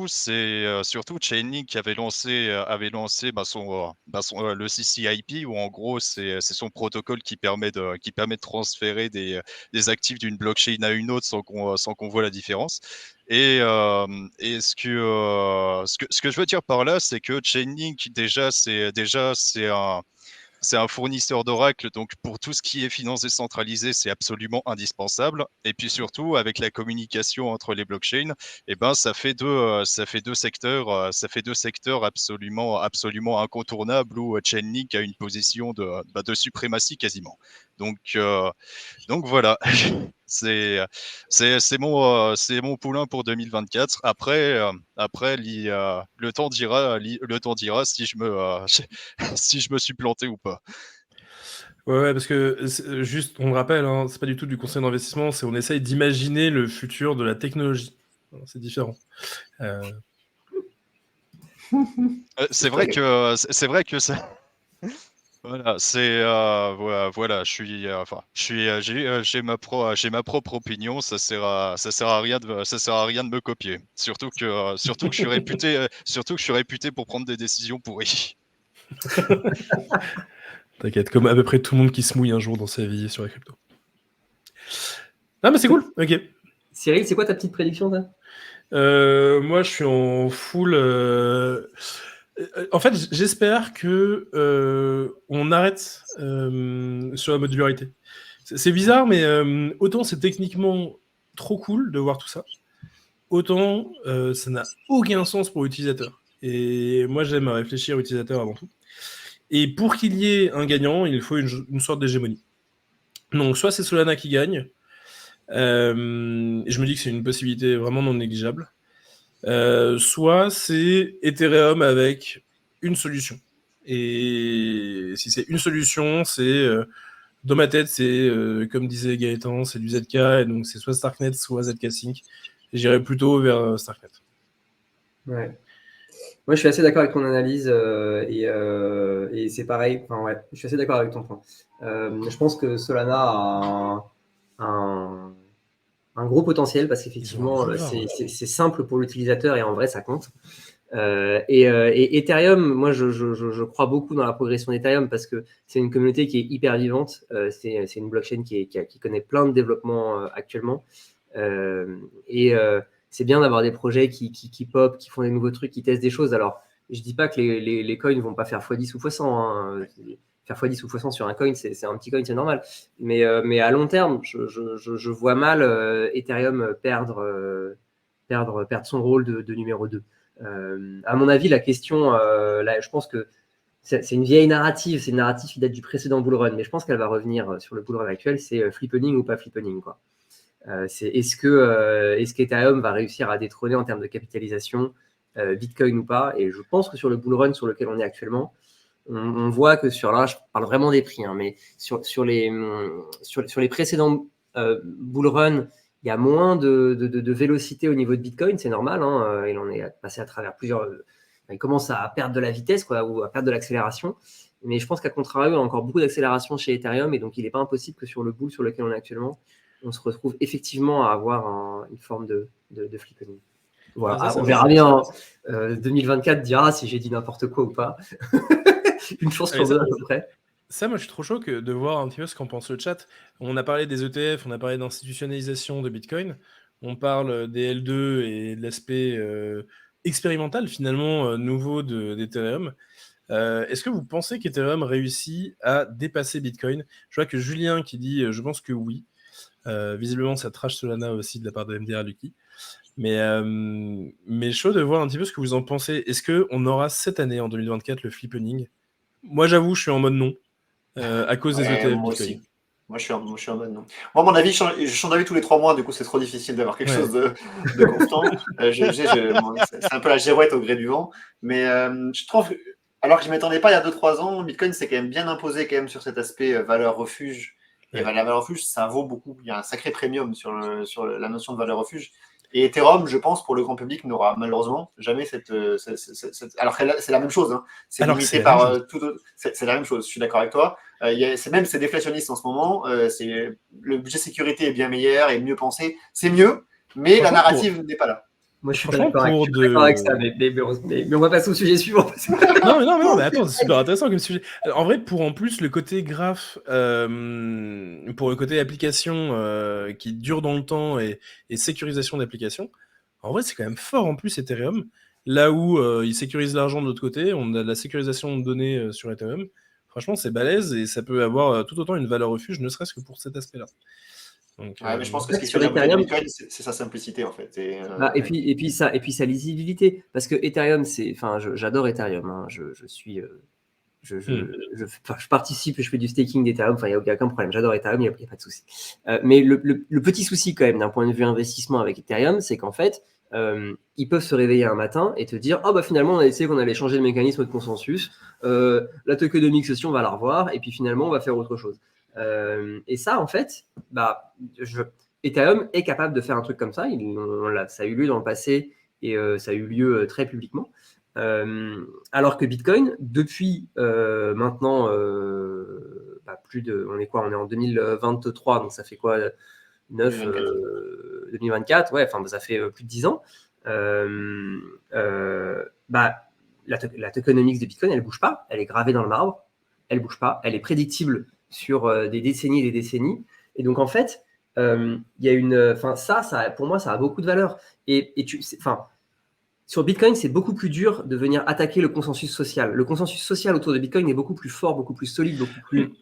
c'est surtout Chainlink qui avait lancé le CCIP, où en gros, c'est son protocole qui permet de transférer des actifs d'une blockchain à une autre sans qu'on voit la différence. Et ce que je veux dire par là, c'est que Chainlink c'est un fournisseur d'Oracle, donc pour tout ce qui est finance décentralisée, c'est absolument indispensable. Et puis surtout, avec la communication entre les blockchains, ça fait deux secteurs absolument incontournables où Chainlink a une position de suprématie quasiment. Donc voilà. C'est mon poulain pour 2024. Après, le temps dira si je me suis planté ou pas. Ouais, parce que juste, on le rappelle, hein, c'est pas du tout du conseil d'investissement, c'est on essaye d'imaginer le futur de la technologie. C'est différent. C'est vrai que ça. Voilà, j'ai ma propre opinion. Ça sert à rien de me copier. Surtout que je suis réputé pour prendre des décisions pourries. T'inquiète, comme à peu près tout le monde qui se mouille un jour dans sa vie sur la crypto. Ah, mais c'est cool, ok. Cyril, c'est quoi ta petite prédiction, ça? Moi, je suis en full En fait, j'espère que on arrête sur la modularité. C'est bizarre, mais autant c'est techniquement trop cool de voir tout ça, autant ça n'a aucun sens pour l'utilisateur. Et moi, j'aime réfléchir à l'utilisateur avant tout. Et pour qu'il y ait un gagnant, il faut une sorte d'hégémonie. Donc, soit c'est Solana qui gagne. Je me dis que c'est une possibilité vraiment non négligeable. Soit c'est Ethereum avec une solution. Et si c'est une solution, c'est dans ma tête, c'est comme disait Gaëtan, c'est du ZK, et donc c'est soit Starknet, soit ZK Sync. J'irais plutôt vers Starknet. Ouais. Moi, je suis assez d'accord avec ton analyse et c'est pareil. Enfin, ouais, je suis assez d'accord avec ton point. Je pense que Solana a un gros potentiel parce qu'effectivement, c'est simple pour l'utilisateur et en vrai, ça compte. Et Ethereum, moi, je crois beaucoup dans la progression d'Ethereum parce que c'est une communauté qui est hyper vivante. C'est une blockchain qui connaît plein de développements actuellement. C'est bien d'avoir des projets qui pop, qui font des nouveaux trucs, qui testent des choses. Alors, je dis pas que les coins ne vont pas faire x10 ou x100. Hein. Faire x10 ou x100 sur un coin, c'est un petit coin, c'est normal. Mais à long terme, je vois mal Ethereum perdre son rôle de numéro 2. À mon avis, la question, là, je pense que c'est une vieille narrative, c'est une narrative qui date du précédent bull run, mais je pense qu'elle va revenir sur le bull run actuel, c'est flippening ou pas flippening, quoi. Est-ce qu'Ethereum va réussir à détrôner en termes de capitalisation Bitcoin ou pas? Et je pense que sur le bull run sur lequel on est actuellement, on voit que là, je parle vraiment des prix, hein, mais sur les précédents bull run, il y a moins de vélocité au niveau de Bitcoin, c'est normal. Hein, il en est passé à travers plusieurs. Il commence à perdre de la vitesse, quoi, ou à perdre de l'accélération. Mais je pense qu'à contrario, il y a encore beaucoup d'accélération chez Ethereum, et donc il n'est pas impossible que sur le bull sur lequel on est actuellement, on se retrouve effectivement à avoir une forme de flippening. Voilà, on verra bien. 2024 dira si j'ai dit n'importe quoi ou pas. Une chance sur deux à peu près. Ça, moi, je suis trop chaud de voir un petit peu ce qu'en pense le chat. On a parlé des ETF, on a parlé d'institutionnalisation de Bitcoin, on parle des L2 et de l'aspect expérimental, finalement, nouveau d'Ethereum. Est-ce que vous pensez qu'Ethereum réussit à dépasser Bitcoin? Je vois que Julien qui dit « je pense que oui ». Visiblement, ça trash Solana aussi de la part de MDR Lucky. Mais chaud de voir un petit peu ce que vous en pensez. Est-ce qu'on aura cette année, en 2024, le flippening? Moi, j'avoue, je suis en mode non. À cause des ETF moi Bitcoin. aussi. Moi, je suis en mode non. Moi, mon avis, je change d'avis tous les 3 mois, du coup, c'est trop difficile d'avoir quelque chose de constant. C'est un peu la girouette au gré du vent. Mais je trouve, alors que je ne m'attendais pas il y a 2-3 ans, Bitcoin s'est quand même bien imposé quand même sur cet aspect valeur refuge. Et la valeur refuge, ça vaut beaucoup. Il y a un sacré premium sur la notion de valeur refuge. Et Ethereum, je pense, pour le grand public, n'aura malheureusement jamais cette alors que c'est la même chose. Hein. C'est limité par c'est la même chose. Je suis d'accord avec toi. C'est déflationniste en ce moment. Le budget sécurité est bien meilleur et mieux pensé. C'est mieux, mais la narrative n'est pas là. Moi, je suis d'accord avec ça, mais on va passer au sujet suivant. non, mais attends, c'est super intéressant comme sujet. En vrai, pour en plus le côté graphe, pour le côté application qui dure dans le temps et sécurisation d'application, en vrai, c'est quand même fort en plus Ethereum. Là où il sécurise l'argent de l'autre côté, on a de la sécurisation de données sur Ethereum. Franchement, c'est balèze et ça peut avoir tout autant une valeur refuge, ne serait-ce que pour cet aspect-là. Donc, mais je pense que ce qui est sur Ethereum, c'est sa simplicité en fait. Et puis sa lisibilité, parce que Ethereum, j'adore Ethereum. Hein, je participe, je fais du staking d'Ethereum. Enfin, il n'y a aucun problème. J'adore Ethereum, il n'y a pas de souci. Mais le petit souci quand même d'un point de vue investissement avec Ethereum, c'est qu'en fait, ils peuvent se réveiller un matin et te dire finalement on a essayé qu'on allait changer le mécanisme de consensus, la tokenomics aussi on va la revoir et puis finalement on va faire autre chose. Et ça, en fait, Ethereum est capable de faire un truc comme ça. Ça a eu lieu dans le passé et ça a eu lieu très publiquement. Alors que Bitcoin, depuis maintenant, on est quoi? On est en 2023, donc ça fait quoi? 2024, ouais, ça fait plus de 10 ans. La tokenomics de Bitcoin, elle bouge pas, elle est gravée dans le marbre, elle bouge pas, elle est prédictible sur des décennies et des décennies. Et donc, en fait, il y a ça, pour moi, ça a beaucoup de valeur. sur Bitcoin, c'est beaucoup plus dur de venir attaquer le consensus social. Le consensus social autour de Bitcoin est beaucoup plus fort, beaucoup plus solide, beaucoup plus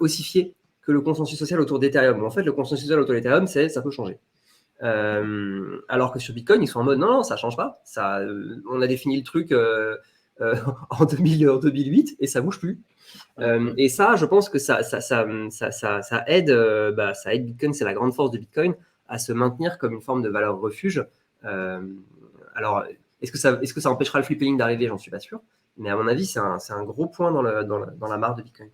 ossifié que le consensus social autour d'Ethereum. En fait, le consensus social autour d'Ethereum, c'est ça peut changer. Alors que sur Bitcoin, ils sont en mode non, ça change pas. Ça, on a défini le truc en 2008 et ça bouge plus. Et ça, je pense que ça aide, ça aide Bitcoin, c'est la grande force de Bitcoin, à se maintenir comme une forme de valeur refuge. Alors, est-ce que ça empêchera le flipping d'arriver? J'en suis pas sûr. Mais à mon avis, c'est un gros point dans la mare de Bitcoin.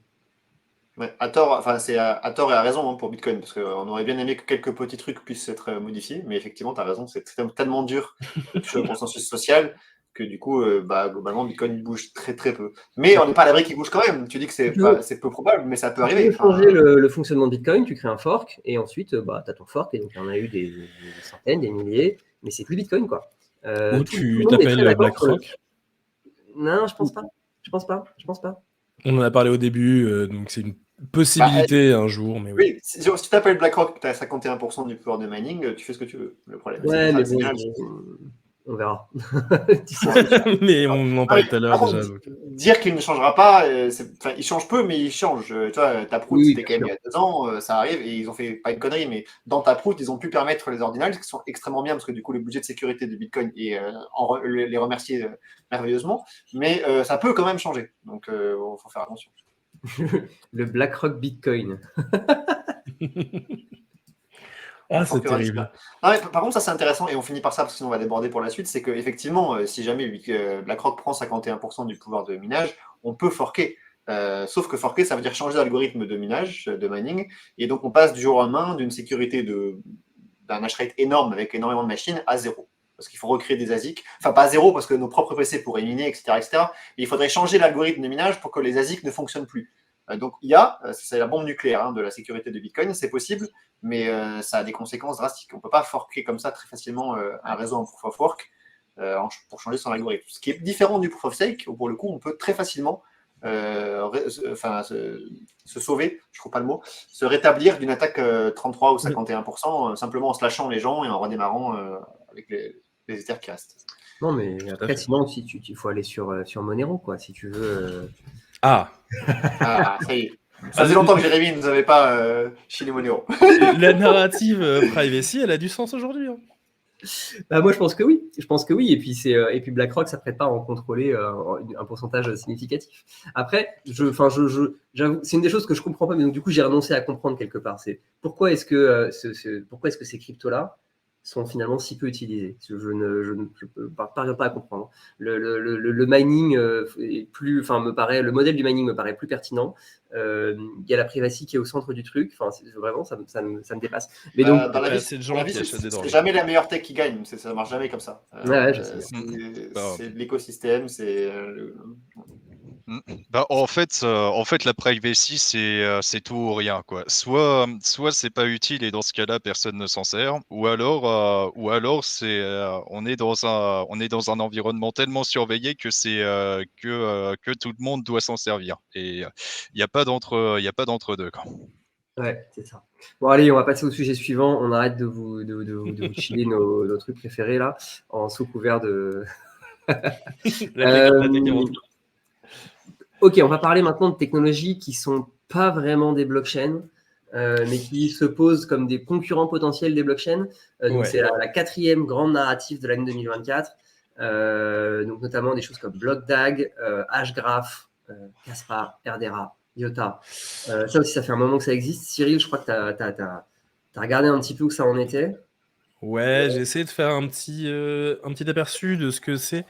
Ouais, à tort, enfin c'est à tort et à raison pour Bitcoin, parce qu'on aurait bien aimé que quelques petits trucs puissent être modifiés, mais effectivement, tu as raison, c'est tellement dur de toucher au consensus social que du coup, globalement, Bitcoin bouge très très peu. Mais on n'est pas à l'abri qu'il bouge quand même. Tu dis que c'est peu probable, mais ça peut arriver. Tu peux changer le fonctionnement de Bitcoin, tu crées un fork, et ensuite, tu as ton fork, et donc il y en a eu des centaines, des milliers, mais c'est plus Bitcoin, quoi. Ou tu t'appelles BlackRock. Non, je pense pas. On en a parlé au début, donc c'est une possibilité un jour. Mais oui, si tu t'appelles BlackRock, tu as 51% du pouvoir de mining, tu fais ce que tu veux. Le problème, ouais, mais bon, on verra. Mais on en parlait tout à l'heure déjà. Donc. Dire qu'il ne changera pas, il change peu, mais il change. Tu vois, Taproot, c'était quand même il y a 2 ans, ça arrive, et ils ont fait, pas une connerie, mais dans Taproot, ils ont pu permettre les ordinals, qui sont extrêmement bien, parce que du coup, le budget de sécurité de Bitcoin, et les remercier merveilleusement, mais ça peut quand même changer. Donc, il faut faire attention. Le BlackRock Bitcoin. Ah, c'est terrible. Par contre, ça c'est intéressant, et on finit par ça parce que sinon on va déborder pour la suite, c'est qu'effectivement, si jamais BlackRock prend 51% du pouvoir de minage, on peut forker. Sauf que forker, ça veut dire changer d'algorithme de minage, de mining, et donc on passe du jour au lendemain d'une sécurité d'un hash rate énorme avec énormément de machines à 0. Parce qu'il faut recréer des ASIC. Enfin, pas à 0 parce que nos propres PC pourraient miner, etc. Mais il faudrait changer l'algorithme de minage pour que les ASIC ne fonctionnent plus. Donc, c'est la bombe nucléaire de la sécurité de Bitcoin, c'est possible, mais ça a des conséquences drastiques. On ne peut pas forker comme ça très facilement un réseau en proof of work pour changer son algorithme. Ce qui est différent du proof of stake, où pour le coup, on peut très facilement se sauver, je ne trouve pas le mot, se rétablir d'une attaque 33 ou 51%, simplement en slashant les gens et en redémarrant avec les Ethers qui restent. Non, mais après, sinon, il faut aller sur Monero, quoi, si tu veux. Ah, ça y est. Ça faisait longtemps que Jérémy ne nous avait pas chillé Monero. La narrative privacy, elle a du sens aujourd'hui. Hein. Moi, je pense que oui. Et puis BlackRock, ça ne prête pas à en contrôler un pourcentage significatif. Après, j'avoue, c'est une des choses que je ne comprends pas, mais donc du coup, j'ai renoncé à comprendre quelque part. C'est pourquoi est-ce que ces cryptos-là sont finalement si peu utilisés. Je ne parviens pas à comprendre. Le mining le modèle du mining me paraît plus pertinent. Il y a la privacy qui est au centre du truc. Enfin, vraiment, ça me dépasse. Mais donc, dans la vie, c'est le genre qui achète des drogues. C'est jamais la meilleure tech qui gagne. Ça marche jamais comme ça. C'est l'écosystème, c'est en fait, la privacy, c'est tout ou rien, quoi. Soit c'est pas utile et dans ce cas-là, personne ne s'en sert, ou alors on est dans un environnement tellement surveillé que que tout le monde doit s'en servir. Et il n'y a pas d'entre-deux, quoi. Ouais, c'est ça. Bon, allez, on va passer au sujet suivant. On arrête de vous chiller nos trucs préférés là, sous couvert de. Ok, on va parler maintenant de technologies qui ne sont pas vraiment des blockchains, mais qui se posent comme des concurrents potentiels des blockchains. Donc, c'est la 4e grande narrative de l'année 2024. Donc, notamment des choses comme BlockDAG, Hashgraph, Caspar, Erdera, IOTA. Ça aussi, ça fait un moment que ça existe. Cyril, je crois que tu as regardé un petit peu où ça en était. Ouais, j'ai essayé de faire un petit aperçu de ce que c'est.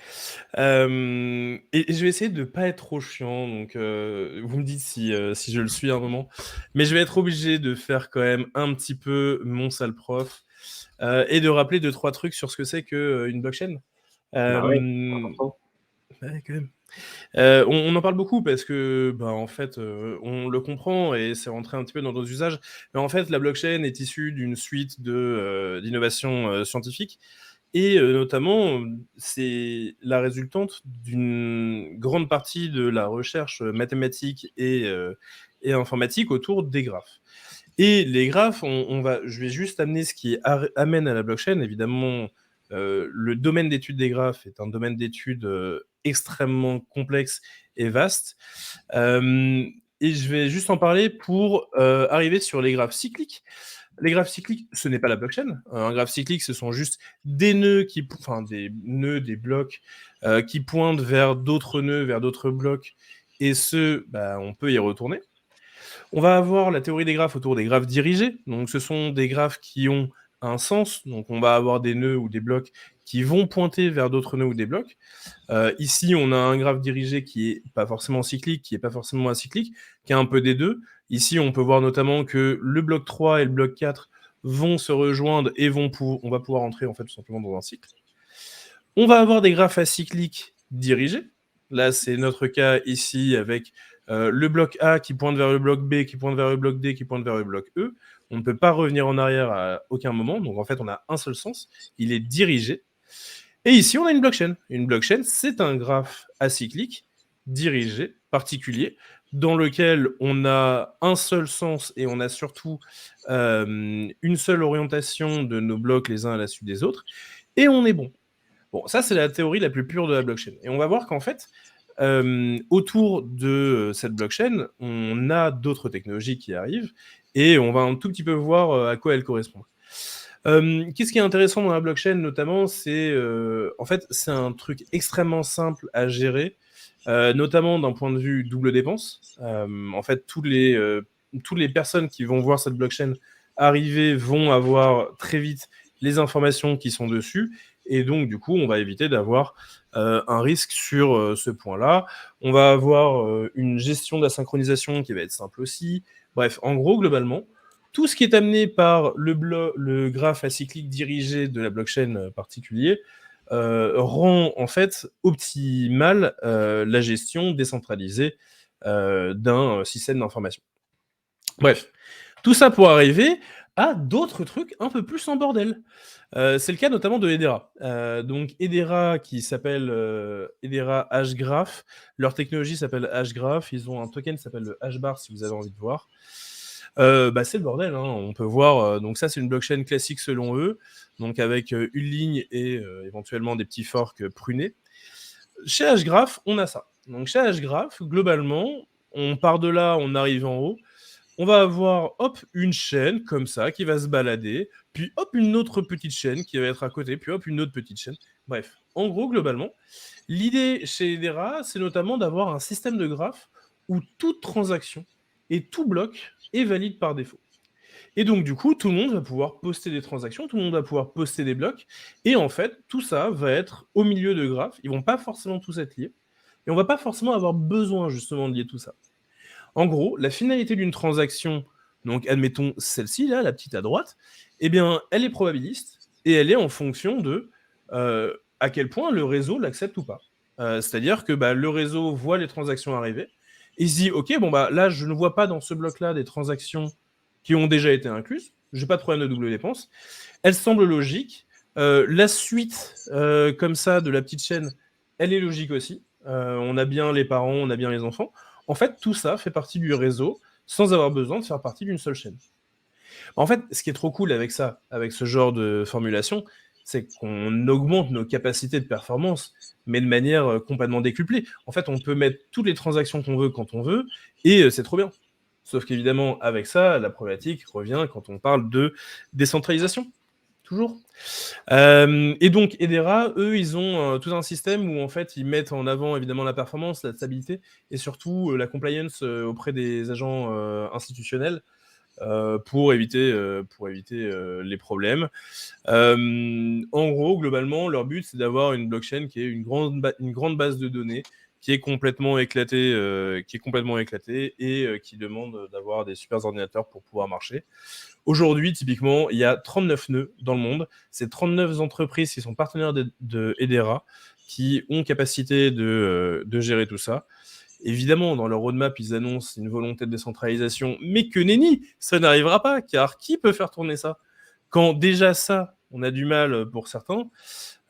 Et je vais essayer de ne pas être trop chiant, donc vous me dites si je le suis à un moment. Mais je vais être obligé de faire quand même un petit peu mon sale prof et de rappeler 2-3 trucs sur ce que c'est qu'une blockchain. Ouais, quand même. On en parle beaucoup parce que, en fait, on le comprend et c'est rentré un petit peu dans nos usages. Mais en fait, la blockchain est issue d'une suite d'innovations scientifiques et notamment, c'est la résultante d'une grande partie de la recherche mathématique et informatique autour des graphes. Et les graphes, je vais juste amener ce qui amène à la blockchain. Évidemment, le domaine d'étude des graphes est un domaine d'étude extrêmement complexe et vaste. Et je vais juste en parler pour arriver sur les graphes cycliques. Les graphes cycliques, ce n'est pas la blockchain. Un graphe cyclique, ce sont juste des nœuds, des blocs qui pointent vers d'autres nœuds, vers d'autres blocs. Et on peut y retourner. On va avoir la théorie des graphes autour des graphes dirigés. Donc, ce sont des graphes qui ont un sens. Donc, on va avoir des nœuds ou des blocs qui vont pointer vers d'autres nœuds ou des blocs. Ici, on a un graphe dirigé qui n'est pas forcément cyclique, qui n'est pas forcément acyclique, qui a un peu des deux. Ici, on peut voir notamment que le bloc 3 et le bloc 4 vont se rejoindre et on va pouvoir entrer en fait tout simplement dans un cycle. On va avoir des graphes acycliques dirigés. Là, c'est notre cas ici avec le bloc A qui pointe vers le bloc B, qui pointe vers le bloc D, qui pointe vers le bloc E. On ne peut pas revenir en arrière à aucun moment. Donc, en fait, on a un seul sens. Il est dirigé. Et ici, on a une blockchain. Une blockchain, c'est un graphe acyclique, dirigé, particulier, dans lequel on a un seul sens et on a surtout une seule orientation de nos blocs les uns à la suite des autres. Et on est bon. Bon, ça, c'est la théorie la plus pure de la blockchain. Et on va voir qu'en fait, autour de cette blockchain, on a d'autres technologies qui arrivent et on va un tout petit peu voir à quoi elles correspondent. Qu'est-ce qui est intéressant dans la blockchain, notamment, c'est en fait, c'est un truc extrêmement simple à gérer, notamment d'un point de vue double dépense. En fait, toutes les personnes qui vont voir cette blockchain arriver vont avoir très vite les informations qui sont dessus. Et donc, du coup, on va éviter d'avoir un risque sur ce point-là. On va avoir une gestion de la synchronisation qui va être simple aussi. Bref, en gros, globalement, tout ce qui est amené par le graphe acyclique dirigé de la blockchain particulier rend en fait optimale la gestion décentralisée d'un système d'information. Bref, tout ça pour arriver à d'autres trucs un peu plus en bordel. C'est le cas notamment de Hedera. Donc Hedera qui s'appelle Hedera Hgraph. Leur technologie s'appelle Hgraph. Ils ont un token qui s'appelle le Hbar si vous avez envie de voir. C'est le bordel, hein. On peut voir, donc ça c'est une blockchain classique selon eux, donc avec une ligne et éventuellement des petits forks prunés. Chez Hgraph, on a ça. Donc chez Hgraph, globalement, on part de là, on arrive en haut, on va avoir hop une chaîne comme ça qui va se balader, puis hop une autre petite chaîne qui va être à côté, puis hop une autre petite chaîne. Bref, en gros, globalement, l'idée chez Hedera, c'est notamment d'avoir un système de graphe où toute transaction et tout bloc est valide par défaut. Et donc, du coup, tout le monde va pouvoir poster des transactions, tout le monde va pouvoir poster des blocs, et en fait, tout ça va être au milieu de graphes, ils vont pas forcément tous être liés, et on va pas forcément avoir besoin, justement, de lier tout ça. En gros, la finalité d'une transaction, donc admettons celle-ci, là, la petite à droite, eh bien, elle est probabiliste, et elle est en fonction de à quel point le réseau l'accepte ou pas. C'est-à-dire que le réseau voit les transactions arriver, il se dit, ok, là, je ne vois pas dans ce bloc-là des transactions qui ont déjà été incluses, je n'ai pas de problème de double dépense, elles semblent logiques, la suite, comme ça, de la petite chaîne, elle est logique aussi, on a bien les parents, on a bien les enfants, en fait, tout ça fait partie du réseau, sans avoir besoin de faire partie d'une seule chaîne. En fait, ce qui est trop cool avec ça, avec ce genre de formulation, c'est qu'on augmente nos capacités de performance, mais de manière complètement décuplée. En fait, on peut mettre toutes les transactions qu'on veut quand on veut, et c'est trop bien. Sauf qu'évidemment, avec ça, la problématique revient quand on parle de décentralisation. Toujours. Et donc, Hedera, eux, ils ont tout un système où, en fait, ils mettent en avant, évidemment, la performance, la stabilité, et surtout la compliance auprès des agents institutionnels, pour éviter les problèmes. En gros, globalement, leur but, c'est d'avoir une blockchain qui est une grande base de données qui est complètement éclatée, et qui demande d'avoir des super ordinateurs pour pouvoir marcher. Aujourd'hui, typiquement, il y a 39 nœuds dans le monde. C'est 39 entreprises qui sont partenaires de Hedera qui ont capacité de gérer tout ça. Évidemment, dans leur roadmap, ils annoncent une volonté de décentralisation, mais que nenni, ça n'arrivera pas, car qui peut faire tourner ça? Quand déjà ça, on a du mal pour certains,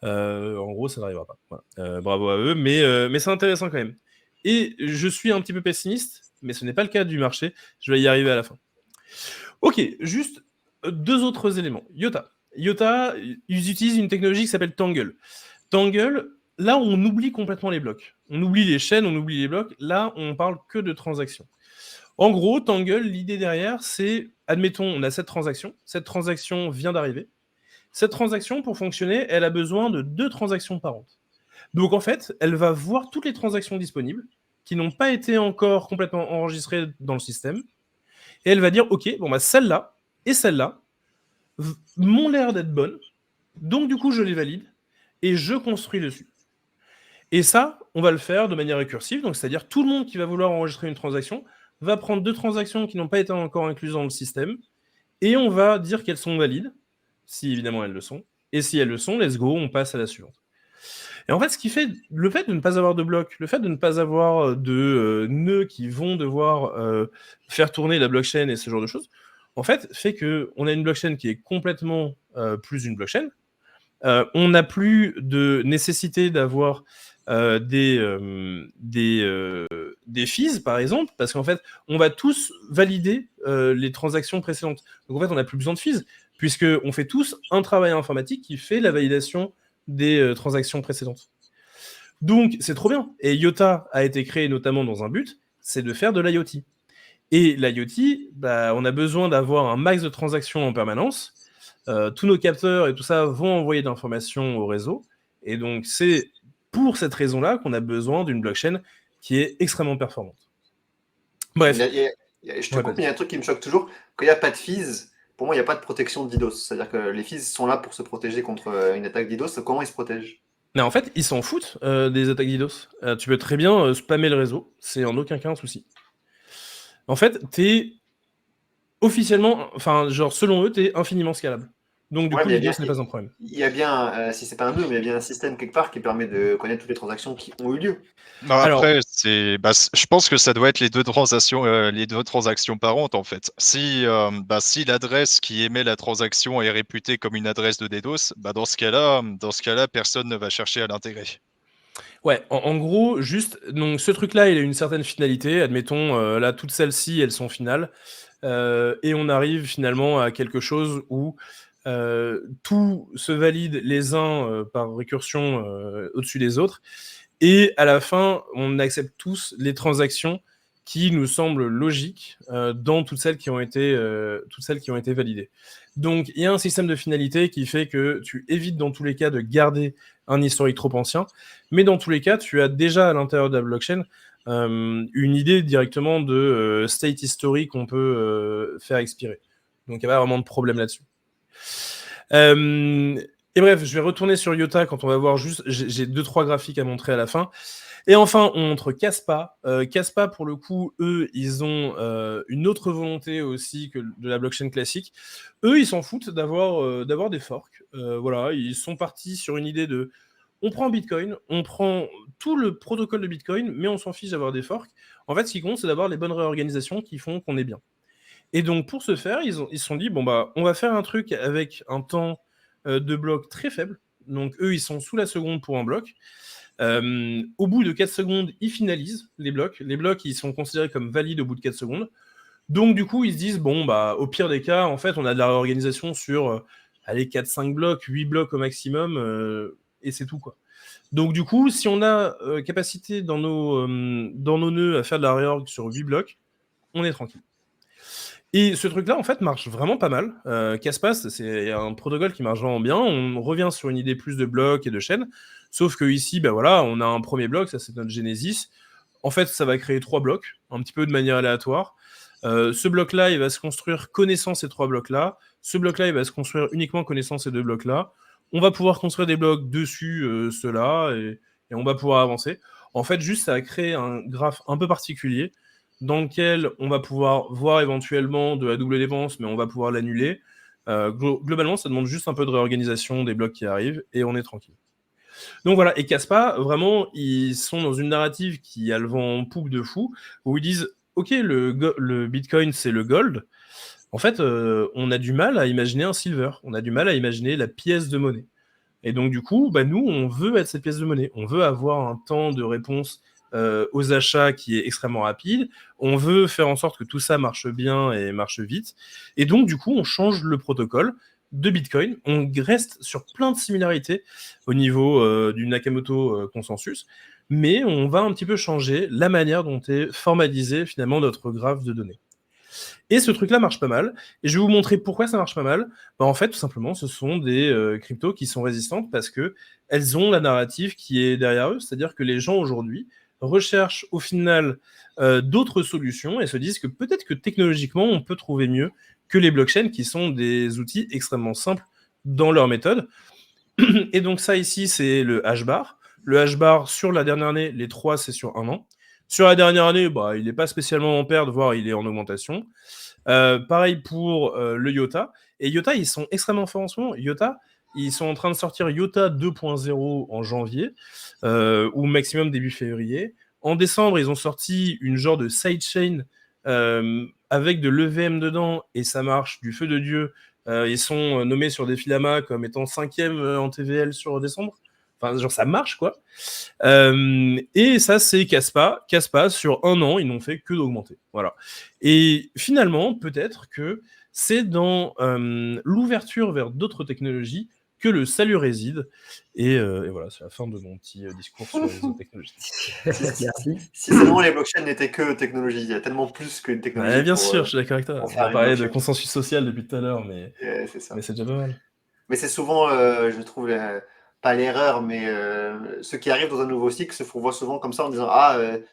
en gros, ça n'arrivera pas. Voilà. Bravo à eux, mais c'est intéressant quand même. Et je suis un petit peu pessimiste, mais ce n'est pas le cas du marché, je vais y arriver à la fin. Ok, juste deux autres éléments. Iota. IOTA, ils utilisent une technologie qui s'appelle Tangle. Tangle, là, on oublie complètement les blocs. On oublie les chaînes, on oublie les blocs. Là, on parle que de transactions. En gros, Tangle, l'idée derrière, c'est, admettons, on a cette transaction vient d'arriver. Cette transaction, pour fonctionner, elle a besoin de 2 transactions par an. Donc, en fait, elle va voir toutes les transactions disponibles qui n'ont pas été encore complètement enregistrées dans le système. Et elle va dire, OK, bon, bah, celle-là et celle-là m'ont l'air d'être bonnes. Donc, du coup, je les valide et je construis dessus. Et ça, on va le faire de manière récursive. Donc, c'est-à-dire, tout le monde qui va vouloir enregistrer une transaction va prendre 2 transactions qui n'ont pas été encore incluses dans le système et on va dire qu'elles sont valides, si évidemment elles le sont. Et si elles le sont, let's go, on passe à la suivante. Et en fait, le fait de ne pas avoir de blocs, le fait de ne pas avoir de nœuds qui vont devoir faire tourner la blockchain et ce genre de choses, en fait, fait qu'on a une blockchain qui est complètement plus une blockchain. On n'a plus de nécessité d'avoir des fees, par exemple, parce qu'en fait, on va tous valider les transactions précédentes. Donc en fait, on n'a plus besoin de fees, puisqu'on fait tous un travail informatique qui fait la validation des transactions précédentes. Donc, c'est trop bien. Et IOTA a été créé notamment dans un but, c'est de faire de l'IoT. Et l'IoT, bah, on a besoin d'avoir un max de transactions en permanence. Tous nos capteurs et tout ça vont envoyer d'informations au réseau. Et donc, c'est pour cette raison-là qu'on a besoin d'une blockchain qui est extrêmement performante. Bref. Je te coupe, mais il y a un truc qui me choque toujours. Quand il n'y a pas de fees, pour moi, il n'y a pas de protection de DDoS. C'est-à-dire que les fees sont là pour se protéger contre une attaque DDoS. Comment ils se protègent? Mais en fait, ils s'en foutent des attaques DDoS. Tu peux très bien spammer le réseau. C'est en aucun cas un souci. En fait, t'es officiellement, enfin, genre, selon eux, t'es infiniment scalable. Donc, du coup, le DDoS n'est pas un problème. Il y a bien, si c'est pas un nœud, mais il y a bien un système quelque part qui permet de connaître toutes les transactions qui ont eu lieu. Non, après, je pense que ça doit être les deux transactions par an, en fait. Si l'adresse qui émet la transaction est réputée comme une adresse de DDoS, dans ce cas-là, personne ne va chercher à l'intégrer. Ouais, en gros, juste, donc ce truc-là, il a une certaine finalité. Admettons, là, toutes celles-ci, elles sont finales. Et on arrive finalement à quelque chose où tout se valide les uns par récursion au-dessus des autres. Et à la fin, on accepte tous les transactions qui nous semblent logiques dans toutes celles qui ont été validées. Donc, il y a un système de finalité qui fait que tu évites dans tous les cas de garder un historique trop ancien, mais dans tous les cas, tu as déjà à l'intérieur de la blockchain une idée directement de state history qu'on peut faire expirer. Donc, il n'y a pas vraiment de problème là-dessus. Et bref, je vais retourner sur IOTA quand on va voir juste... J'ai 2-3 graphiques à montrer à la fin. Et enfin, on montre Kaspa. Kaspa, pour le coup, eux, ils ont une autre volonté aussi que de la blockchain classique. Eux, ils s'en foutent d'avoir des forks. Voilà, ils sont partis sur une idée de... On prend Bitcoin, on prend tout le protocole de Bitcoin, mais on s'en fiche d'avoir des forks. En fait, ce qui compte, c'est d'avoir les bonnes réorganisations qui font qu'on est bien. Et donc, pour ce faire, ils se sont dit, bon, bah, on va faire un truc avec un temps de bloc très faible. Donc, eux, ils sont sous la seconde pour un bloc. Au bout de 4 secondes, ils finalisent les blocs. Les blocs, ils sont considérés comme valides au bout de 4 secondes. Donc, du coup, ils se disent, bon, bah, au pire des cas, en fait, on a de la réorganisation sur, 4-5 blocs, 8 blocs au maximum, et c'est tout, quoi. Donc, du coup, si on a capacité dans nos nœuds à faire de la réorg sur 8 blocs, on est tranquille. Et ce truc-là, en fait, marche vraiment pas mal. Kaspa, c'est un protocole qui marche vraiment bien. On revient sur une idée plus de blocs et de chaînes. Sauf que ici, bah voilà, on a un premier bloc, ça c'est notre Genesis. En fait, ça va créer 3 blocs, un petit peu de manière aléatoire. Ce bloc-là, il va se construire connaissant ces 3 blocs-là. Ce bloc-là, il va se construire uniquement connaissant ces 2 blocs-là. On va pouvoir construire des blocs dessus ceux-là et on va pouvoir avancer. En fait, juste, ça a créé un graphe un peu particulier dans lequel on va pouvoir voir éventuellement de la double dépense, mais on va pouvoir l'annuler. Globalement, ça demande juste un peu de réorganisation des blocs qui arrivent, et on est tranquille. Donc voilà, et Kaspa, vraiment, ils sont dans une narrative qui a le vent en poupe de fou, où ils disent, ok, le Bitcoin, c'est le gold. En fait, on a du mal à imaginer un silver, on a du mal à imaginer la pièce de monnaie. Et donc du coup, bah, nous, on veut être cette pièce de monnaie, on veut avoir un temps de réponse aux achats qui est extrêmement rapide. On veut faire en sorte que tout ça marche bien et marche vite. Et donc, du coup, on change le protocole de Bitcoin. On reste sur plein de similarités au niveau du Nakamoto consensus, mais on va un petit peu changer la manière dont est formalisé finalement notre graphe de données. Et ce truc-là marche pas mal. Et je vais vous montrer pourquoi ça marche pas mal. En fait, tout simplement, ce sont des cryptos qui sont résistantes parce que elles ont la narrative qui est derrière eux. C'est-à-dire que les gens aujourd'hui recherchent au final d'autres solutions et se disent que peut-être que technologiquement, on peut trouver mieux que les blockchains qui sont des outils extrêmement simples dans leur méthode. Et donc ça ici, c'est le hash-bar. Le hash-bar sur la dernière année, les 3, c'est sur 1 an. Sur la dernière année, il n'est pas spécialement en perte, voire il est en augmentation. Pareil pour le IOTA. Et IOTA, ils sont extrêmement forts en ce moment. IOTA, ils sont en train de sortir IOTA 2.0 en janvier, ou maximum début février. En décembre, ils ont sorti une genre de sidechain avec de l'EVM dedans, et ça marche du feu de Dieu. Ils sont nommés sur Defilama comme étant 5e en TVL sur décembre. Enfin, genre, ça marche, quoi. Et ça, c'est Kaspa. Kaspa, sur 1 an, ils n'ont fait que d'augmenter. Voilà. Et finalement, peut-être que c'est dans l'ouverture vers d'autres technologies que le salut réside. Et voilà, c'est la fin de mon petit discours sur les autres technologies. Merci. Si seulement les blockchains n'étaient que technologie, il y a tellement plus qu'une technologie. Bien sûr, je suis d'accord avec toi. pour On faire a une parlé de blockchain. consensus social depuis tout à l'heure, mais C'est ça. c'est déjà pas mal. Mais c'est souvent, je trouve, pas l'erreur, mais ceux qui arrivent dans un nouveau cycle se voient souvent comme ça en disant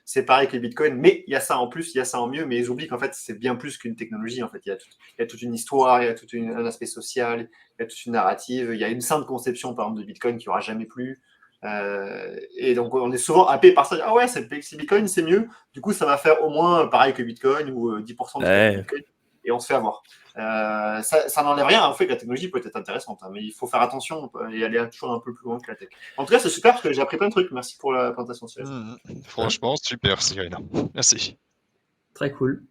c'est pareil que les bitcoins, mais il y a ça en plus, il y a ça en mieux, mais ils oublient qu'en fait c'est bien plus qu'une technologie. En fait, il y a toute une histoire, il y a tout un aspect social, il y a toute une narrative, il y a une simple conception par exemple de bitcoin qui aura jamais plu. Et donc on est souvent happé par ça. Ah ouais, c'est bitcoin, c'est mieux. Du coup, ça va faire au moins pareil que bitcoin ou 10% de bitcoin, et on se fait avoir. Ça n'enlève rien au fait que la technologie peut être intéressante, mais il faut faire attention et aller toujours un peu plus loin que la tech. En tout cas, c'est super parce que j'ai appris plein de trucs. Merci pour la présentation, Cyril. Franchement, super, Cyril. Merci. Très cool.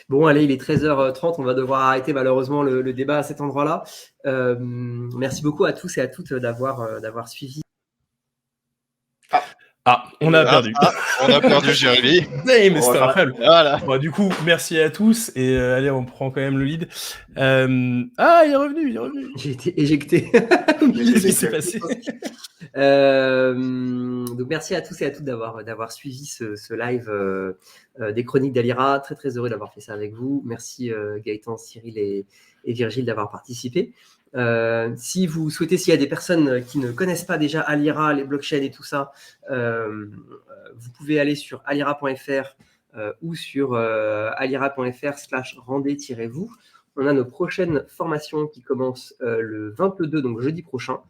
Bon, allez, il est 13h30. On va devoir arrêter malheureusement le débat à cet endroit-là. Merci beaucoup à tous et à toutes d'avoir suivi. On a perdu. On a perdu Jérémy. Mais c'était incroyable. Voilà. Bon, du coup, merci à tous. Et allez, on prend quand même le lead. Il est revenu. J'ai été éjecté. Qu'est-ce qui s'est passé? Donc merci à tous et à toutes d'avoir suivi ce live des chroniques d'Alira. Très très heureux d'avoir fait ça avec vous. Merci Gaëtan, Cyril et Virgile d'avoir participé. Si vous souhaitez, s'il y a des personnes qui ne connaissent pas déjà Alira, les blockchains et tout ça, vous pouvez aller sur alira.fr ou sur alira.fr/rendez-vous. On a nos prochaines formations qui commencent le 22, donc lundi prochain,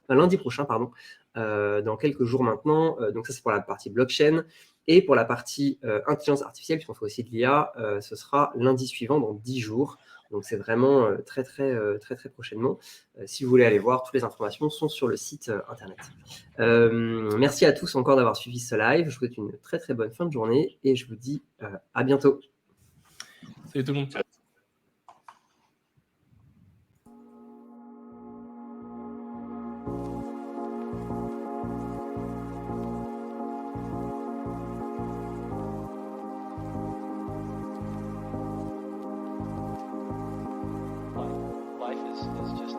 dans quelques jours maintenant. Donc ça, c'est pour la partie blockchain. Et pour la partie intelligence artificielle, puisqu'on fait aussi de l'IA, ce sera lundi suivant, dans 10 jours. Donc c'est vraiment très prochainement. Si vous voulez aller voir, toutes les informations sont sur le site internet. Merci à tous encore d'avoir suivi ce live. Je vous souhaite une très bonne fin de journée et je vous dis à bientôt. Salut tout le monde. Life is just